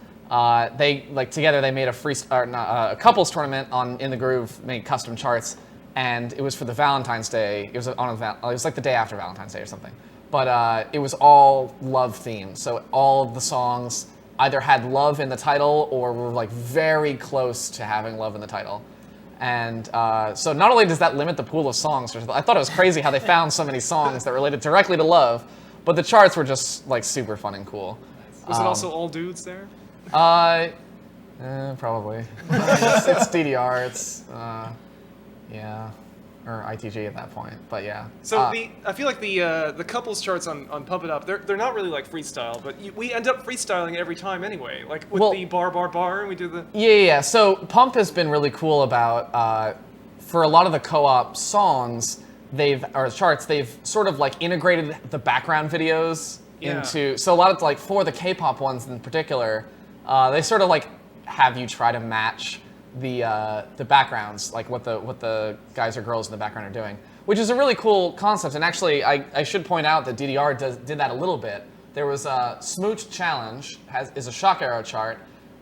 They together they made a couples tournament in the Groove, made custom charts, and it was for the Valentine's Day. It was it was like the day after Valentine's Day or something. But it was all love themed. So all of the songs either had love in the title or were like very close to having love in the title. And so not only does that limit the pool of songs, I thought it was crazy how they found so many songs that related directly to love, but the charts were just like super fun and cool. Was it also all dudes there? Probably. It's DDR. It's yeah, or ITG at that point. But yeah. So I feel like the couples charts on Pump It Up, they're not really like freestyle, but we end up freestyling every time anyway. Like with the bar, and we do the. Yeah. So Pump has been really cool about for a lot of the co-op songs, charts, they've sort of like integrated the background videos into. So a lot of like for the K-pop ones in particular, they sort of like have you try to match the backgrounds, like what the guys or girls in the background are doing, which is a really cool concept. And actually, I should point out that DDR did that a little bit. There was a Smooch Challenge is a shock arrow chart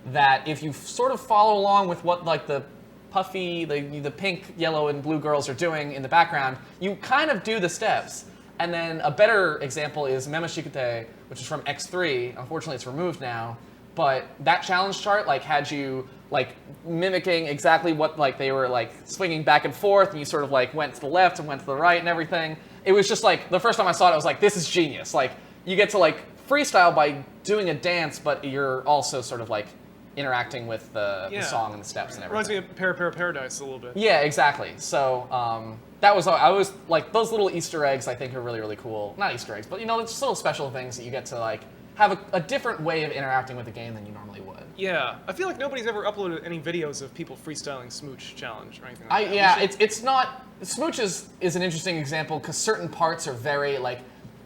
that if you sort of follow along with what like the puffy, the pink, yellow, and blue girls are doing in the background, you kind of do the steps. And then a better example is Memeshikute, which is from X3. Unfortunately, it's removed now. But that challenge chart like had you like mimicking exactly what like they were like swinging back and forth, and you sort of like went to the left and went to the right and everything. It was just like the first time I saw it, I was like, this is genius. Like you get to like freestyle by doing a dance, but you're also sort of like interacting with the song and the steps and everything. Reminds me of Paradise a little bit. Yeah, exactly. So that was I was like those little Easter eggs I think are really, really cool. Not Easter eggs, but you know, it's little special things that you get to like have a different way of interacting with the game than you normally would. Yeah, I feel like nobody's ever uploaded any videos of people freestyling Smooch Challenge or anything like that. It's not. Smooch is an interesting example because certain parts are very like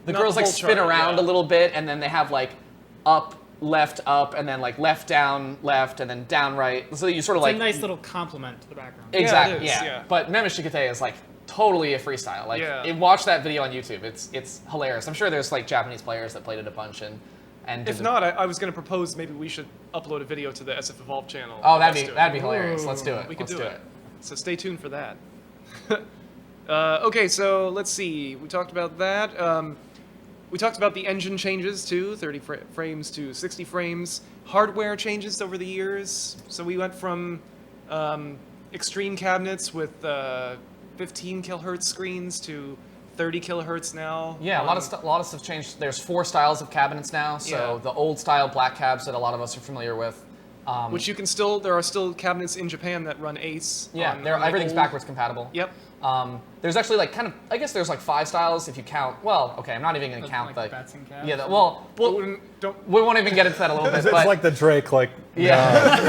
the Not girls the like whole spin chart, around yeah. a little bit, and then they have like up, and then like left, down, left, and then down, right. So you sort of It's like a nice little compliment to the background. exactly, Yeah, it is, yeah. But Memeshikute is like totally a freestyle. Like watch that video on YouTube. It's hilarious. I'm sure there's like Japanese players that played it a bunch and if not, I was going to propose maybe we should upload a video to the SF Evolve channel. Oh, that'd be hilarious. Let's do it. We could do it. So stay tuned for that. Okay, so let's see. We talked about that. We talked about the engine changes too, 30 frames to 60 frames. Hardware changes over the years. So we went from extreme cabinets with 15 kilohertz screens to 30 kilohertz now. Yeah, a lot of stuff changed. There's 4 styles of cabinets now. So the old style black cabs that a lot of us are familiar with. Which you can there are still cabinets in Japan that run ACE. Yeah, everything's backwards compatible. Yep. There's actually like I guess there's like 5 styles if you count. Well, okay, I'm not even going to count like bats and calves. Yeah, we won't even get into that a little bit. It's but, like the Drake, like yeah.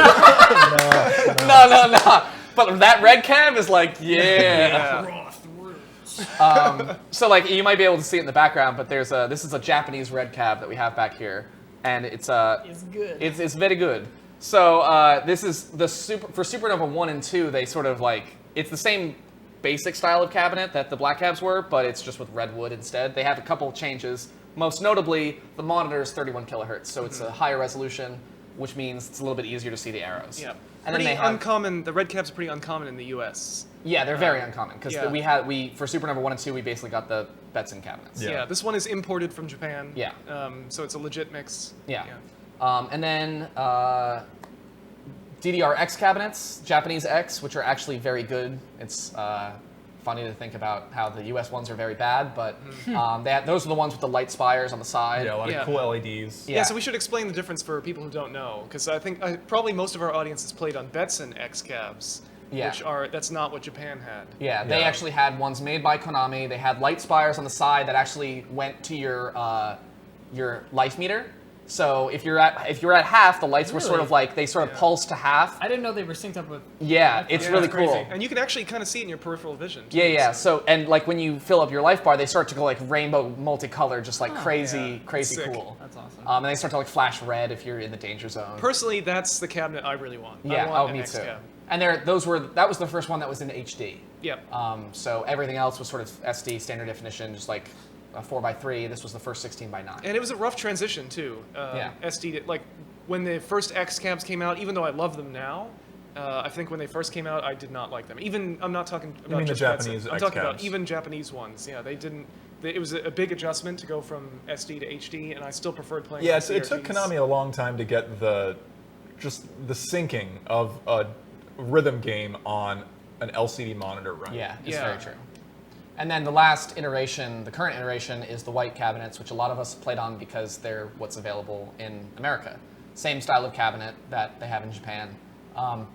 No. But that red cab is like yeah. So like you might be able to see it in the background, but this is a Japanese red cab that we have back here, and it's good. It's very good. So this is for Supernova 1 and 2. They sort of like it's the same basic style of cabinet that the black cabs were, but it's just with red wood instead. They have a couple changes. Most notably, the monitor is 31 kilohertz, so it's a higher resolution, which means it's a little bit easier to see the arrows. Yeah. And pretty then they have, uncommon. The red cabs are pretty uncommon in the U.S. Yeah, they're very uncommon because yeah. for Supernova 1 and 2 we basically got the Betson cabinets. Yeah. This one is imported from Japan. Yeah. So it's a legit mix. Yeah. And then DDR X cabinets, Japanese X, which are actually very good. It's funny to think about how the US ones are very bad, but those are the ones with the light spires on the side. Yeah, a lot of cool LEDs. Yeah, so we should explain the difference for people who don't know, because I think probably most of our audience has played on Betson X cabs, that's not what Japan had. Yeah, they actually had ones made by Konami. They had light spires on the side that actually went to your life meter. So if you're at half, the lights were sort of like they sort of pulse to half. I didn't know they were synced up with. Yeah, it's really cool. Crazy. And you can actually kind of see it in your peripheral vision. Too, yeah. So and like when you fill up your life bar, they start to go like rainbow, multicolored, just like crazy Sick. cool. That's awesome. And they start to like flash red if you're in the danger zone. Personally, that's the cabinet I really want. Yeah, I want an me X too. cab. And that was the first one that was in HD. Yep. So everything else was sort of SD standard definition, just like a 4:3. This was the first 16:9. And it was a rough transition too. Yeah. SD, like when the first X cabs came out, even though I love them now, I think when they first came out, I did not like them. Even I'm not talking about mean the just Japanese I'm talking about X-cabs? even Japanese ones. Yeah, they didn't. It was a big adjustment to go from SD to HD, and I still preferred playing. Yeah, on it took CRTs. Konami a long time to get the syncing of a rhythm game on an LCD monitor right. Yeah, it's Yeah. very true. And then the last iteration, the current iteration, is the white cabinets, which a lot of us played on because they're what's available in America. Same style of cabinet that they have in Japan.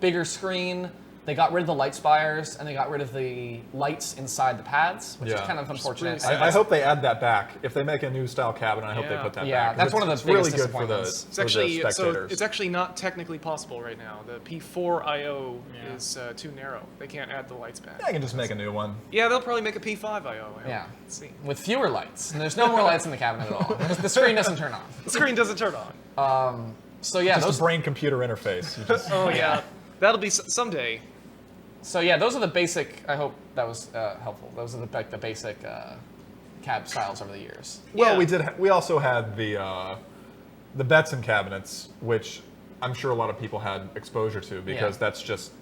Bigger screen. They got rid of the light spires and they got rid of the lights inside the pads, which is Yeah. kind of unfortunate. really I hope they add that back. If they make a new style cabinet, I hope they Yeah. put that Yeah, back. 'cause that's one of the it's really biggest good for the, disappointments. It's for actually the spectators. it's actually not technically possible right now. The P4 I/O Yeah. is too narrow. They can't add the lights back. I can just make a new one. Yeah, they'll probably make a P5 I/O. I hope. Yeah. Let's see. With fewer lights. And there's no more lights in the cabinet at all. The screen doesn't turn on. The screen doesn't turn on. So yeah, Just those a brain-computer interface. You just, Oh yeah, that'll be someday. So yeah, those are the basic. I hope that was helpful. Those are the basic cab styles over the years. well, Yeah. we also had the Betson cabinets, which I'm sure a lot of people had exposure to because Yeah. that's just,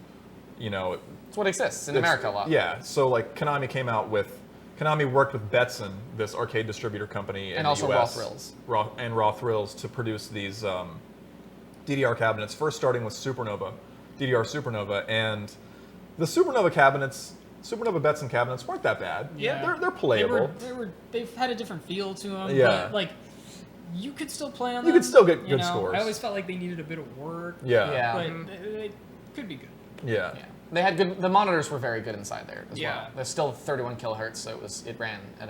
you know, It's what exists in it's- America a lot. Yeah, so like Konami worked with Betson, this arcade distributor company in And the also US, Raw Thrills. and Raw Thrills to produce these DDR cabinets. First starting with DDR Supernova, and the Supernova Betson cabinets weren't that bad. Yeah. they're playable. They've had a different feel to them. Yeah. But, like, you could still play on them. You could still get you good know? scores. I always felt like they needed a bit of work. Yeah, Yeah. But they could be good. yeah. Yeah. They had good. The monitors were very good inside there as Yeah. well. They're still 31 kilohertz, so it ran at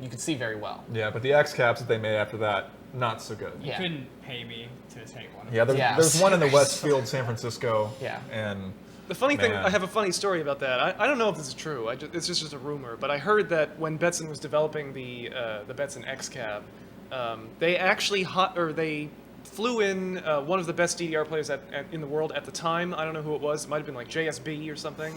you could see very well. Yeah, but the X cabs that they made after that, not so good. You Yeah. couldn't pay me to take one. Yeah, Yeah. there's one in the Westfield, San Francisco. Yeah. And The funny thing, Man. I have a funny story about that. I don't know if this is true. It's just a rumor, but I heard that when Betson was developing the Betson X cab, they actually they flew in one of the best DDR players in the world at the time. I don't know who it was. It might have been like JSB or something.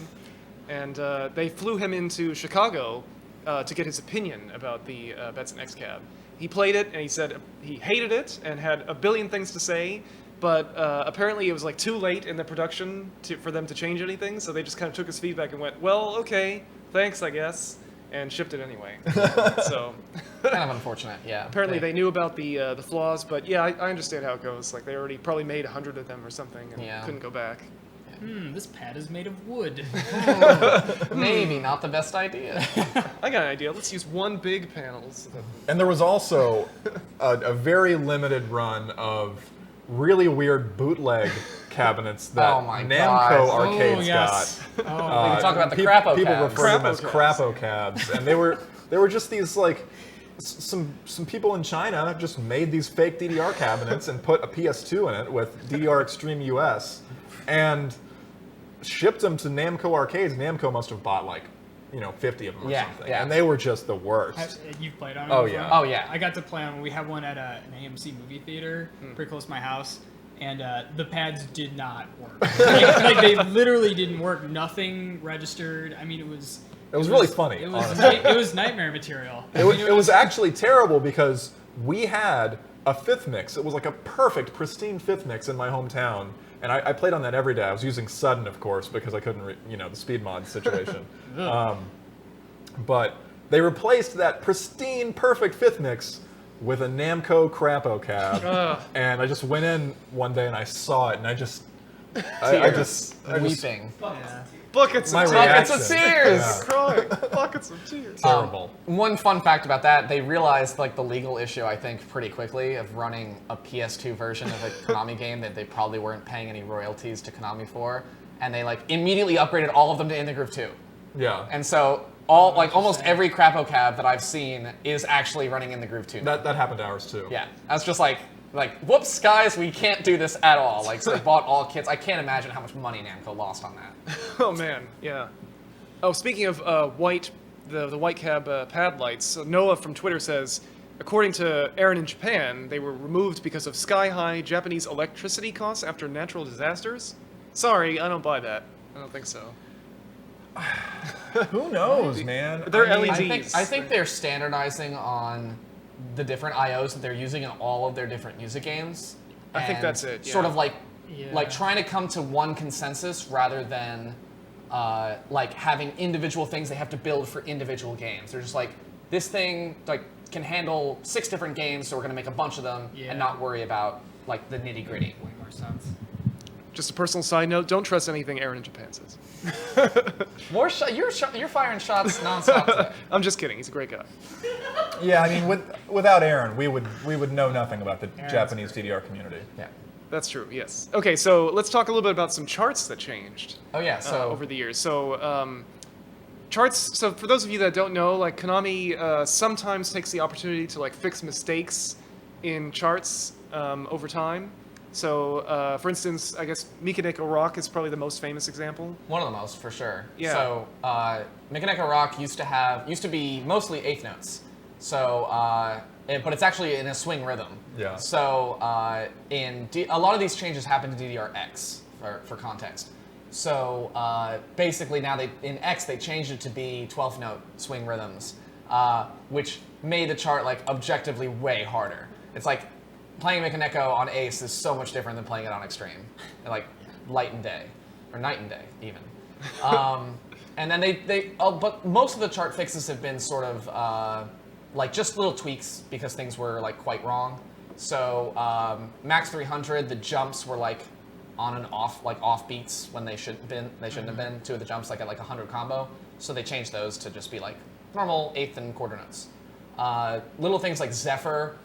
And they flew him into Chicago to get his opinion about the Betson X cab. He played it and he said he hated it and had a billion things to say. But apparently it was like too late in the production for them to change anything, so they just kind of took his feedback and went, well, okay, thanks, I guess, and shipped it anyway. So Kind of unfortunate. Yeah. apparently they knew about the flaws, but yeah, I understand how it goes. Like they already probably made 100 of them or something and Yeah. couldn't go back. This pad is made of wood. maybe not the best idea. I got an idea. Let's use one big panel. And there was also a very limited run of really weird bootleg cabinets that Oh my Namco God. arcades yes. got. Oh, We can talk about the Pe- crapo People cabs. refer to them as Crapo crapo cabs, and they were just these like some people in China just made these fake DDR cabinets and put a PS2 in it with DDR Extreme US, and shipped them to Namco arcades. Namco must have bought like 50 of them or Yeah, something, yeah. and they were just the worst. You've played on it Oh, before? yeah. Oh, yeah. I got to play on. We have one at an AMC movie theater pretty close to my house, and the pads did not work. like they literally didn't work. Nothing registered. I mean, it was really funny, It was honestly. it was nightmare material. I It, mean, it was actually terrible because we had a fifth mix. It was like a perfect, pristine fifth mix in my hometown. And I played on that every day. I was using Sudden, of course, because I couldn't, the speed mod situation. But they replaced that pristine, perfect fifth mix with a Namco Crapo cab. And I just went in one day and I saw it, and I just Weeping. Yeah. Buckets my of reaction. tears. Buckets of tears. Yeah. Crying. Buckets of tears. Terrible. One fun fact about that, they realized like the legal issue, I think, pretty quickly of running a PS2 version of a Konami game that they probably weren't paying any royalties to Konami for, and they like immediately upgraded all of them to In the Groove 2. Yeah. And so almost every Crapo cab that I've seen is actually running In the Groove 2. That happened to ours too. Yeah, that's just like whoops, guys, we can't do this at all. Like, so they bought all kits. I can't imagine how much money Namco lost on that. Oh man, yeah. Oh, speaking of the white cab pad lights, so Noah from Twitter says, according to Aaron in Japan, they were removed because of sky-high Japanese electricity costs after natural disasters. Sorry, I don't buy that. I don't think so. Who knows, man? They're I mean, LEDs. I think they're standardizing on the different IOs that they're using in all of their different music games. I think and that's it, Sort yeah. of like Yeah. trying to come to one consensus rather than like having individual things they have to build for individual games. They're just like, this thing like can handle 6 different games, so we're gonna make a bunch of them Yeah. and not worry about like the nitty gritty. Way more sense. Just a personal side note: don't trust anything Aaron in Japan says. You're firing shots nonstop today. I'm just kidding. He's a great guy. Yeah, I mean, without Aaron, we would know nothing about the Japanese DDR community. Yeah. That's true. Yes. Okay, so let's talk a little bit about some charts that changed. Oh yeah. So Over the years. So charts. So for those of you that don't know, like Konami sometimes takes the opportunity to like fix mistakes in charts over time. So for instance, I guess Mikaneko Rock is probably the most famous example. one of the most for sure. Yeah. So Mikaneko Rock used to be mostly 8th notes. So but it's actually in a swing rhythm. Yeah. So a lot of these changes happened in DDR-X for context. So basically now in X they changed it to be 12th note swing rhythms, which made the chart like objectively way harder. It's like playing Mikaneko on Ace is so much different than playing it on Extreme, and like light and day, or night and day even. And then but most of the chart fixes have been sort of like just little tweaks because things were like quite wrong. So Max 300, the jumps were like on and off, like off beats when they shouldn't have been. 2 of the jumps like at like 100 combo. So they changed those to just be like normal 8th and quarter notes. Little things like Zephyr,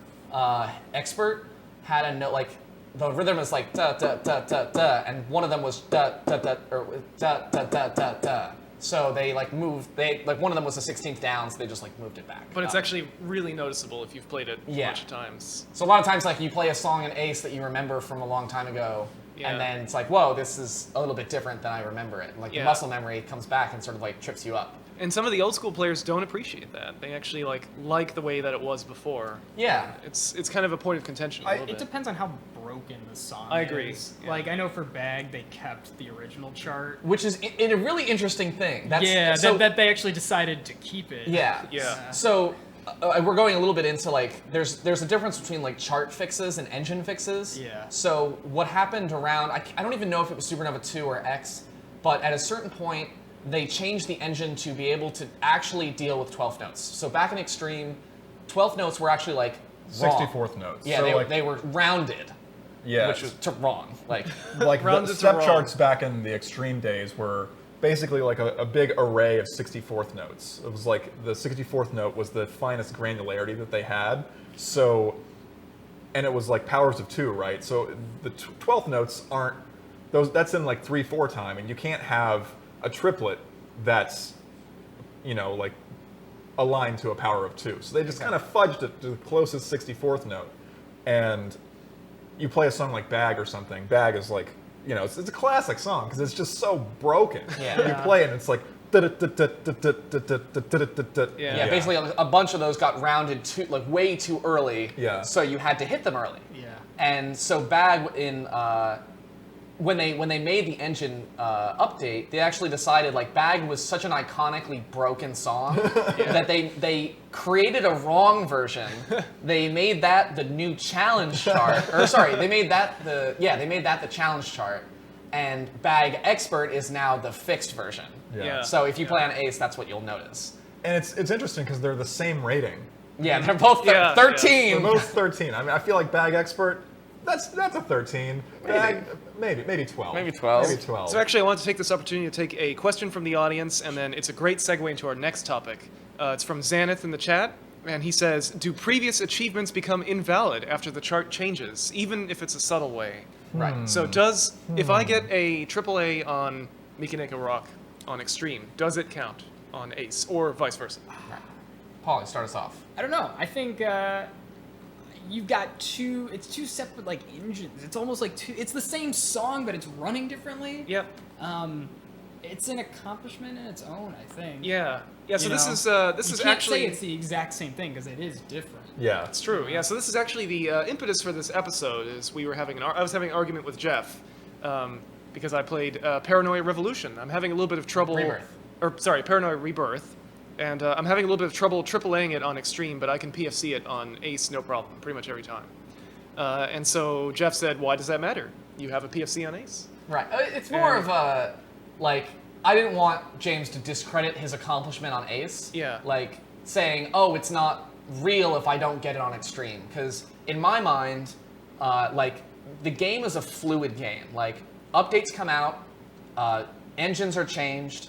Expert had a note like the rhythm is like da da da da da, and one of them was da da da or da da da da da. So they like moved. One of them was a 16th down, so they just like moved it back. But it's actually really noticeable if you've played it a Yeah. bunch of times. So a lot of times, like you play a song in Ace that you remember from a long time ago, Yeah. and then it's like, whoa, this is a little bit different than I remember it. And like Yeah. the muscle memory comes back and sort of like trips you up. And some of the old school players don't appreciate that. They actually like the way that it was before. Yeah. It's kind of a point of contention a little It bit. depends on how broken the song I agree, is. yeah. Like, I know for Bag, they kept the original chart. Which is a really interesting thing. That's, Yeah, so, that they actually decided to keep it. Yeah. Yeah. So we're going a little bit into like there's a difference between like chart fixes and engine fixes. Yeah. So what happened around I don't even know if it was Supernova 2 or X, but at a certain point they changed the engine to be able to actually deal with 12th notes. So back in Extreme, 12th notes were actually like wrong. 64th notes. Yeah, So, they were rounded, yeah, which was to wrong. Like like rounded the to step wrong. charts back in the Extreme days were basically like a big array of 64th notes. It was like the 64th note was the finest granularity that they had. So, and it was like powers of 2, right? So the 12th notes aren't those. That's in like 3/4 time, and you can't have a triplet that's, like aligned to a power of 2. So they just kind of fudged it to the closest 64th note. And you play a song like Bag or something. Bag is like, it's a classic song because it's just so broken. Yeah. You play it and it's like. yeah, Yeah. basically a bunch of those got rounded too like way too early. Yeah. So you had to hit them early. Yeah. And so Bag in when they made the engine update, they actually decided like Bag was such an iconically broken song that they created a wrong version. They made that the new challenge chart, or sorry, they made that the challenge chart, and Bag Expert is now the fixed version. Yeah. So if you play on Ace, that's what you'll notice. And it's interesting because they're the same rating. Yeah, they're both Yeah, 13. They're both 13. I mean, I feel like Bag Expert, that's a 13. Bag, maybe 12. Maybe 12. Maybe 12. So actually, I want to take this opportunity to take a question from the audience, and then it's a great segue into our next topic. It's from Xanath in the chat, and he says, "Do previous achievements become invalid after the chart changes, even if it's a subtle way?" Right. So if I get a AAA on Mikaneko Rock on Extreme, does it count on Ace, or vice versa? Paulie, start us off. I don't know. I think you've got it's two separate like engines. It's almost like it's the same song, but it's running differently. Yep. It's an accomplishment in its own, I think. Yeah. Yeah. So You this know? is You can't actually say it's the exact same thing because it is different. Yeah. It's true. Yeah. So this is actually the impetus for this episode. Is I was having an argument with Jeff. because I played Paranoia Revolution. I'm having a little bit of trouble. Paranoia Rebirth. And I'm having a little bit of trouble AAAing it on Extreme, but I can PFC it on Ace no problem, pretty much every time. And so Jeff said, why does that matter? You have a PFC on Ace. Right. It's more of a, like, I didn't want James to discredit his accomplishment on Ace. Yeah. Like, saying, oh, it's not real if I don't get it on Extreme. Because in my mind, like, the game is a fluid game. Like, updates come out, engines are changed,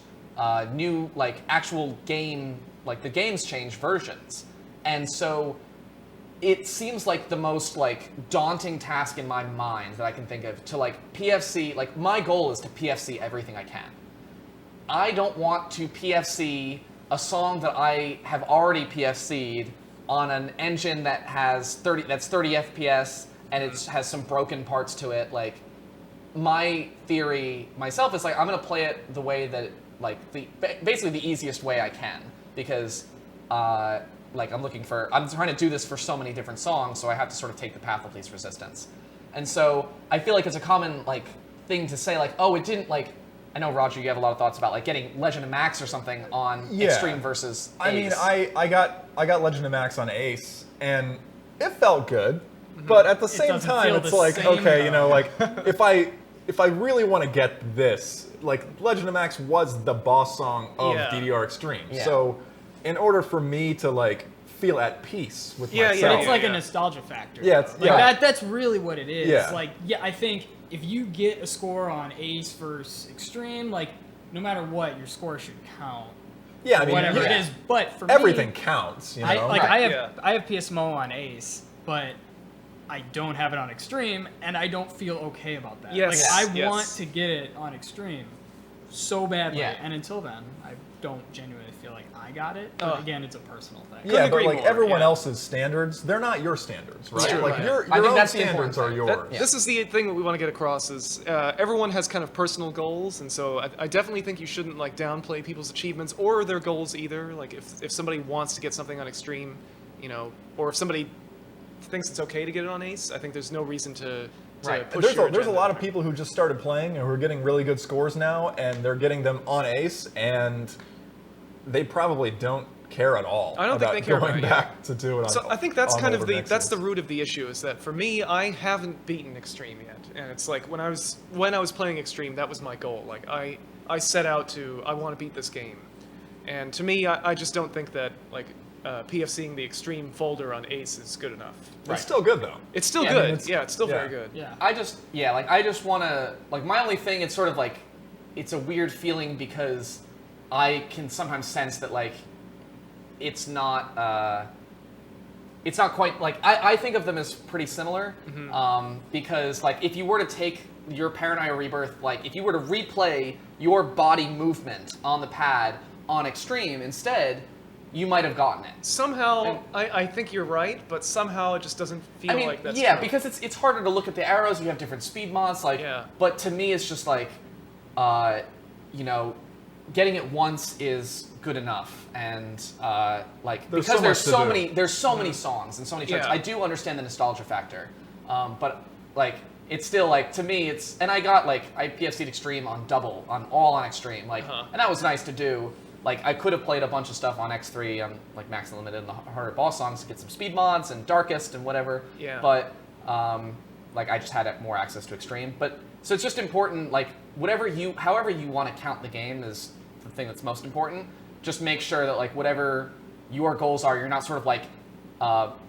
new, like, actual game, like, the game's change versions. And so it seems like the most, like, daunting task in my mind that I can think of to, like, PFC, like, my goal is to PFC everything I can. I don't want to PFC a song that I have already PFC'd on an engine that has 30 FPS and it has some broken parts to it. Like, my theory myself is like I'm gonna play it the way that basically the easiest way I can, because like I'm trying to do this for so many different songs, so I have to sort of take the path of least resistance. And so I feel like it's a common like thing to say, like, oh, it didn't, like, I know, Roger, you have a lot of thoughts about like getting Legend of Max or something on Extreme versus Ace. I mean, I got Legend of Max on Ace, and it felt good, but at the same time, it's like, okay, you know, like if I really want to get this, like Legend of Max was the boss song of DDR Extreme, so in order for me to like feel at peace with myself, it's like a nostalgia factor. That's really what it is. Yeah. Like, I think if you get a score on Ace versus Extreme, like, no matter what, your score should count. Yeah, I mean, whatever it is. But for everything me, counts. You know? I have PSMO on Ace, but I don't have it on Extreme, and I don't feel okay about that. Yes. Like, I want to get it on Extreme so badly, and until then, I don't genuinely feel like I got it. But again, it's a personal thing. Yeah, but like everyone else's standards, they're not your standards, right? True, like your I think own that's the standards are important yours. thing. This is the thing that we want to get across is everyone has kind of personal goals, and so I definitely think you shouldn't like downplay people's achievements or their goals either. Like if somebody wants to get something on Extreme, you know, or if somebody thinks it's okay to get it on Ace, I think there's no reason to push your There's a agenda. lot of people who just started playing and who are getting really good scores now, and they're getting them on Ace, and they probably don't care at all. I don't think about they care going about it, back to do it on. So I think that's on kind of older that's the mixes. root of the issue, is that for me, I haven't beaten Extreme yet, and it's like when I was playing Extreme, that was my goal. Like I set out to, I want to beat this game, and to me, I just don't think that like PFCing the Extreme folder on Ace is good enough. It's still good though. It's still Yeah, I good. mean, it's- It's still very good. Yeah. I just want to, like, my only thing, it's sort of like, it's a weird feeling because I can sometimes sense that, like, it's not quite, like, I think of them as pretty similar, because, like, if you were to take your Paranoia Rebirth, like, if you were to replay your body movement on the pad on Extreme instead, you might have gotten it. Somehow, I think you're right, but somehow it just doesn't feel like that's true. Because it's harder to look at the arrows. You have different speed mods, like. Yeah. But to me, it's just like, you know, getting it once is good enough, and like There's because so there's much to so do. many songs and so many tracks. Yeah. I do understand the nostalgia factor, but like it's still like, to me it's, and I PFC'd Extreme on all on Extreme, like, and that was nice to do. Like, I could have played a bunch of stuff on X3 on, like, Max Unlimited and the harder boss songs to get some speed mods and Darkest and whatever. Yeah. But, like, I just had more access to Extreme. But, so it's just important, like, however you want to count the game is the thing that's most important. Just make sure that, like, whatever your goals are, you're not sort of, like,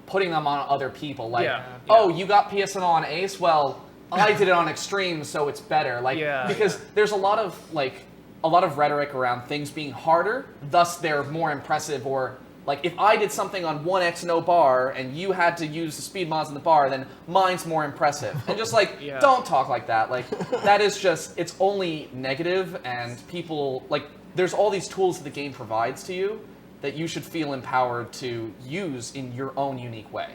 putting them on other people. Like, oh, you got PSN on Ace? Well, I did it on Extreme, so it's better. Like, because there's a lot of rhetoric around things being harder, thus they're more impressive, or like if I did something on 1x no bar and you had to use the speed mods in the bar, then mine's more impressive. And just like, don't talk like that. Like, that is just, it's only negative, and people, like, there's all these tools that the game provides to you that you should feel empowered to use in your own unique way.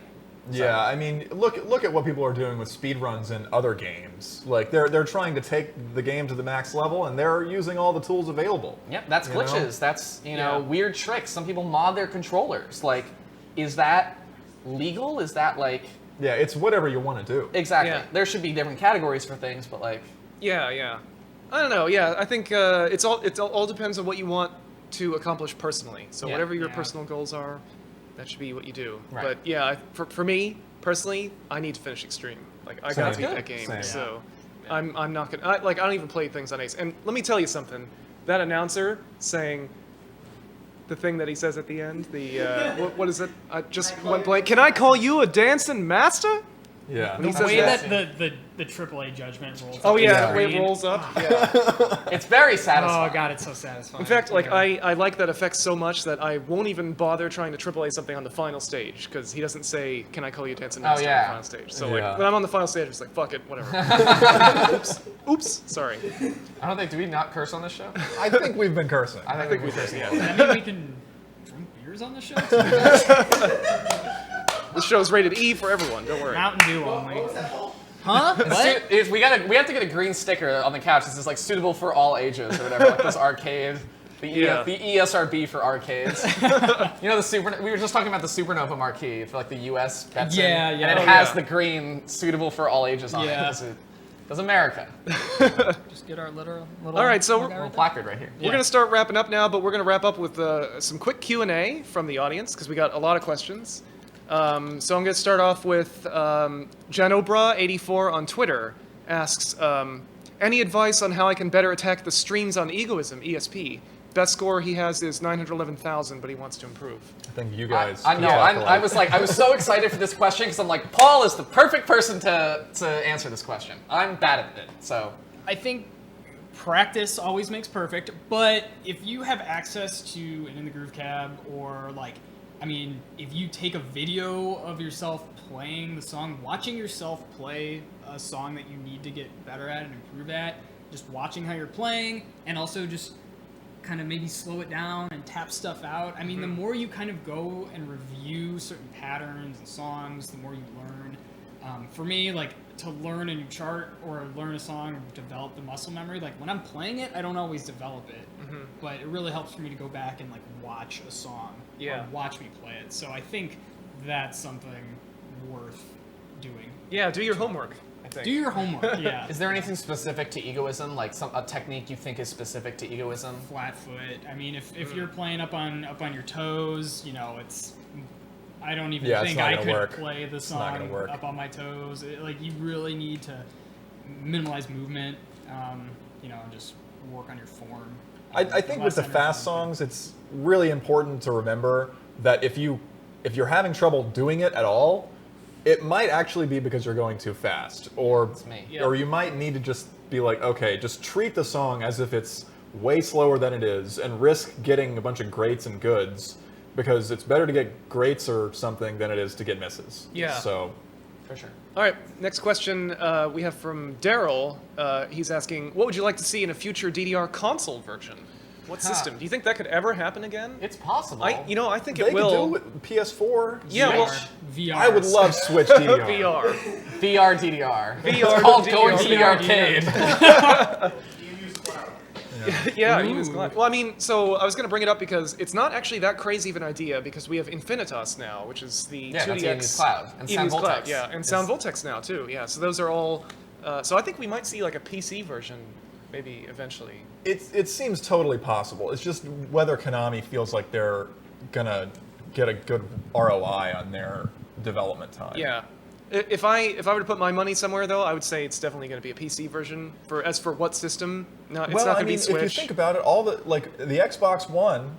Yeah, I mean, look at what people are doing with speedruns in other games. Like, they're trying to take the game to the max level, and they're using all the tools available. Yep, that's You know? glitches. That's, you know, weird tricks. Some people mod their controllers. Like, is that legal? Is that, like... Yeah, it's whatever you want to do. Exactly. Yeah. There should be different categories for things, but, like... Yeah. I don't know. Yeah, I think it all depends on what you want to accomplish personally. So Yeah. whatever your Yeah. personal goals are, that should be what you do. Right. But yeah, for me personally, I need to finish Extreme. Like I gotta Same. beat that game. Same. So I'm not gonna I don't even play things on Ace. And let me tell you something. That announcer saying the thing that he says at the end, the what is it? I just went blank. Can I call you a dancing master? Yeah. He The says way that- that the AAA judgment rolls. Oh up yeah, the the way it screen. rolls up. Yeah. It's very Oh satisfying. god, it's so satisfying. In fact, like Yeah. I like that effect so much that I won't even bother trying to AAA something on the final stage because he doesn't say, "Can I call you dancing master?" on yeah. the final stage. So Yeah. like when I'm on the final stage, it's like, "Fuck it, whatever." Oops. Sorry. I don't think. Do we not curse on this show? I think we've been cursing. I think we curse. Yeah. Does that mean we can drink beers on the show? too? This show's rated E for everyone. Don't worry. Mountain Dew only. Huh? What? We have to get a green sticker on the couch that says like suitable for all ages or whatever. Like this arcade, the ESRB for arcades. You know we were just talking about the Supernova marquee for like the U.S. Betson. Yeah. And it Oh, has yeah. the green suitable for all ages on Yeah. it. Because America. Just get our little. All right, so little guy Little right there. placard right here. We're gonna start wrapping up now, but we're gonna wrap up with some quick Q&A from the audience because we got a lot of questions. So I'm gonna start off with Janobra84 on Twitter asks, any advice on how I can better attack the streams on Egoism ESP? Best score he has is 911,000, but he wants to improve. I think you guys. I know. I was so excited for this question because I'm like, Paul is the perfect person to answer this question. I'm bad at it, so. I think practice always makes perfect, but if you have access to an In the Groove cab or like, I mean, if you take a video of yourself playing the song, watching yourself play a song that you need to get better at and improve at, just watching how you're playing, and also just kind of maybe slow it down and tap stuff out. I mean, the more you kind of go and review certain patterns and songs, the more you learn. For me, like to learn a new chart or learn a song or develop the muscle memory, like when I'm playing it, I don't always develop it, but it really helps for me to go back and like watch a song Yeah. or watch me play it. So I think that's something worth doing. Yeah, do your homework, I think. Do your homework, yeah. Is there anything specific to egoism, like a technique you think is specific to egoism? Flat foot. I mean, if you're playing up on your toes, you know, it's. I don't even Yeah, it's think not I gonna could work. play the It's not gonna song work. up on my toes. Like you really need to minimize movement, you know, and just work on your form. I think with the Less fast energy. songs, it's really important to remember that if you're having trouble doing it at all, it might actually be because you're going too fast, or me. Yeah. or you might need to just be like, okay, just treat the song as if it's way slower than it is, and risk getting a bunch of greats and goods, because it's better to get greats or something than it is to get misses. Yeah. So For sure. All right, next question we have from Daryl. He's asking, what would you like to see in a future DDR console version? What system? Do you think that could ever happen again? It's possible. I think they it will. could do it with PS4. Yeah, well, VR. I would love Switch DDR. VR. VR DDR. VR It's called DDR. going to the VR. arcade. Yeah, Emus Glide. Well, I mean, so I was going to bring it up because it's not actually that crazy of an idea because we have Infinitas now, which is the Yeah, 2DX that's Emu's Cloud. And Sound Emu's Cloud, Voltex yeah, and is- Sound Voltex now too. Yeah, so those are all. So I think we might see like a PC version, maybe eventually. It seems totally possible. It's just whether Konami feels like they're gonna get a good ROI on their development time. Yeah. If I were to put my money somewhere though, I would say it's definitely going to be a PC version. As for what system? No, it's Well, not I going to mean, be if you Switch. think about it, all the Xbox One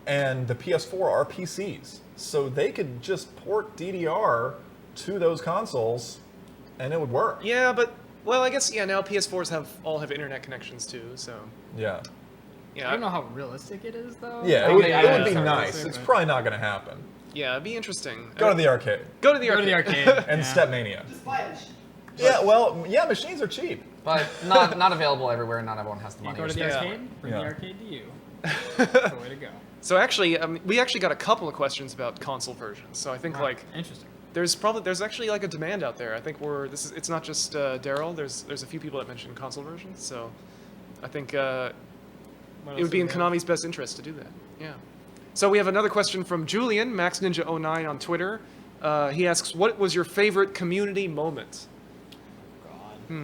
and the PS4 are PCs, so they could just port DDR to those consoles, and it would work. Yeah, but I guess now PS4s all have internet connections too. So Yeah. yeah, I don't know how realistic it is though. Yeah, I it would, mean, it yeah, would be it's nice. realistic, It's but- probably not going to happen. Yeah, it'd be interesting. Go to the arcade Go to the Go arcade. to the arcade. and yeah. Stepmania. Just buy it. Yeah, well, yeah, machines are cheap. But not available everywhere, and not everyone has the You money. go or to the space. Yeah. arcade, bring Yeah. the arcade to you. That's the way to go. So actually, we actually got a couple of questions about console versions. So I think like Interesting. there's actually like a demand out there. I think it's not just Daryl. There's a few people that mentioned console versions. So I think it would be in Konami's best interest to do that. Yeah. So we have another question from Julian MaxNinja09 on Twitter. He asks, "What was your favorite community moment?" God. There's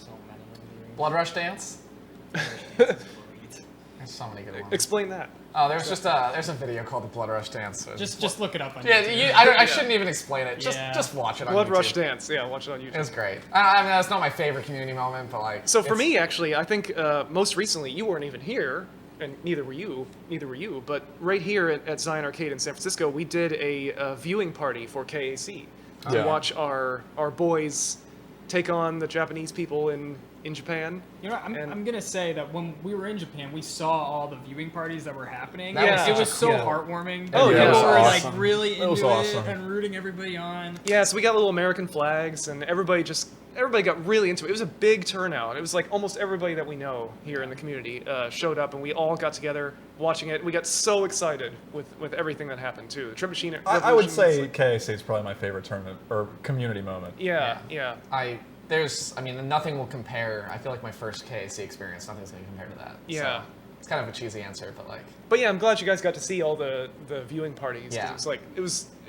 so many of you. Blood Rush Dance. There's so many good ones. Explain that. Oh, there's a video called the Blood Rush Dance. Just look it up on yeah, YouTube. I shouldn't even explain it. Yeah. Just watch it on Blood YouTube. Rush Dance. Yeah, watch it on YouTube. It was great. I mean, that's not my favorite community moment, but like. So for it's- me, actually, I think most recently you weren't even here, and neither were you. But right here at Zion Arcade in San Francisco, we did a viewing party for KAC to Yeah. watch our boys take on the Japanese people in Japan. You know, And- I'm gonna say that when we were in Japan, we saw all the viewing parties that were happening. That was it such was a so cool- heartwarming. Oh, yeah, People it was were awesome. like really It was into awesome. it and rooting everybody on. Yeah, so we got little American flags, and everybody got really into it. It was a big turnout. It was like almost everybody that we know here in the community showed up, and we all got together watching it. We got so excited with everything that happened too. The Trip Machine. I would Revolution was say like- KAC is probably my favorite tournament or community moment. yeah. I mean, nothing will compare. I feel like my first KAC experience, nothing's gonna compare to that. Yeah. So, it's kind of a cheesy answer, but like, But yeah, I'm glad you guys got to see all the viewing parties. 'Cause Yeah. it was like it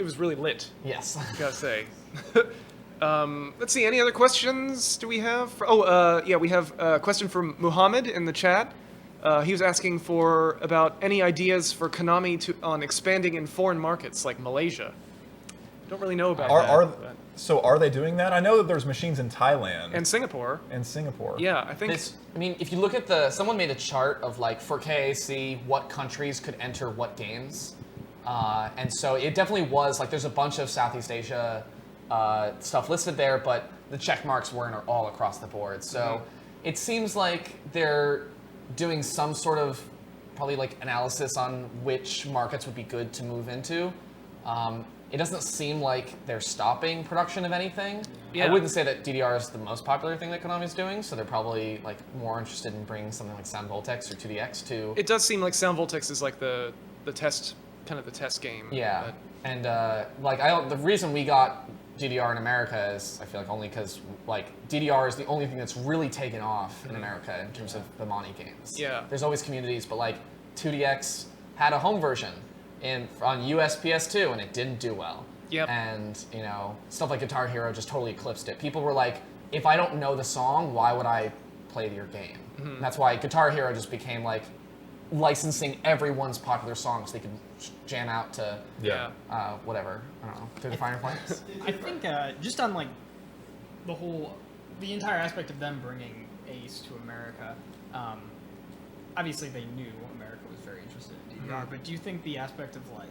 was really lit. yes. Gotta say. Let's see. Any other questions do we have? Yeah, we have a question from Muhammad in the chat. He was asking about any ideas for Konami on expanding in foreign markets like Malaysia. Don't really know about that. So are they doing that? I know that there's machines in Thailand And Singapore. and Singapore. Yeah, I think. I mean, if you look at someone made a chart of like for KAC, what countries could enter what games. And so it definitely was like there's a bunch of Southeast Asia stuff listed there, but the check marks weren't all across the board. So it seems like they're doing some sort of probably like analysis on which markets would be good to move into. It doesn't seem like they're stopping production of anything. Yeah. I wouldn't say that DDR is the most popular thing that Konami's doing, so they're probably like more interested in bringing something like Sound Voltex or 2DX to. It does seem like Sound Voltex is like the test, kind of the test game. Yeah, But- and like the reason we got DDR in America is I feel like only because like DDR is the only thing that's really taken off in America in terms of the Monty games. Yeah. There's always communities, but like 2DX had a home version on US PS2 and it didn't do well. Yep. And you know stuff like Guitar Hero just totally eclipsed it. People were like, if I don't know the song, why would I play your game? And that's why Guitar Hero just became like licensing everyone's popular songs so they could jam out to Yeah. whatever, I don't know, through the fire flames. I think just on like the entire aspect of them bringing Ace to America, obviously they knew America was very interested in DDR, but do you think the aspect of like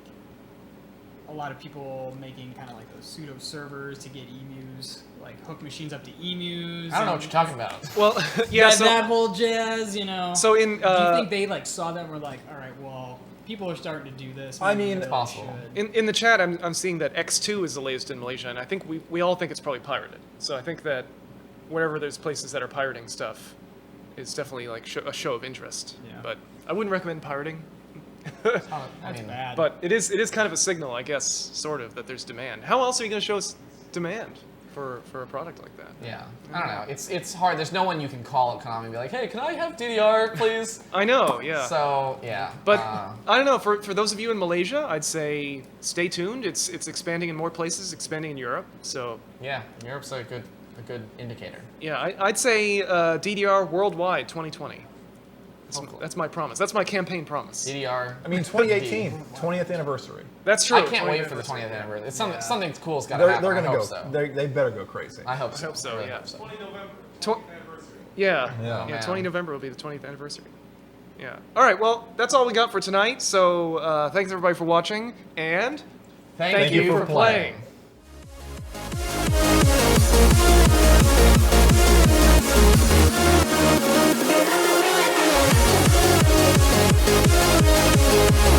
a lot of people making kind of like those pseudo servers to get emus, like hook machines up to emus? I don't know and what you're talking about. Well, yeah. that whole jazz, you know. So in do you think they like saw that and were like, all right, well, people are starting to do this. I maybe mean, we it's possible. should." In the chat, I'm seeing that X2 is the latest in Malaysia, and I think we all think it's probably pirated. So I think that wherever there's places that are pirating stuff, is definitely like a show of interest. Yeah. But I wouldn't recommend pirating. I That's mean, bad. But it is kind of a signal, I guess, sort of, that there's demand. How else are you going to show us demand for a product like that? yeah, I don't know. It's hard. There's no one you can call at Konami and be like, hey, can I have DDR, please? I know, yeah. So yeah, But I don't know. For those of you in Malaysia, I'd say stay tuned. It's expanding in more places, expanding in Europe. So yeah, Europe's a good indicator. yeah, I'd say DDR worldwide 2020. Hopefully. That's my promise. That's my campaign promise. DDR. I mean, 2018, 20th anniversary. That's true. I can't wait 20th for the 20th anniversary. anniversary. It's something cool's got to They're happen. gonna I hope go. so. They better go crazy. I hope so. hope so, I really yeah. hope so. 20 November, Tw- 20th anniversary. Yeah, Yeah. yeah. Man. 20 November will be the 20th anniversary. Yeah. All right. Well, that's all we got for tonight. So thanks everybody for watching, and Thank you for playing.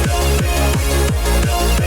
Bell, bell, bell, bell.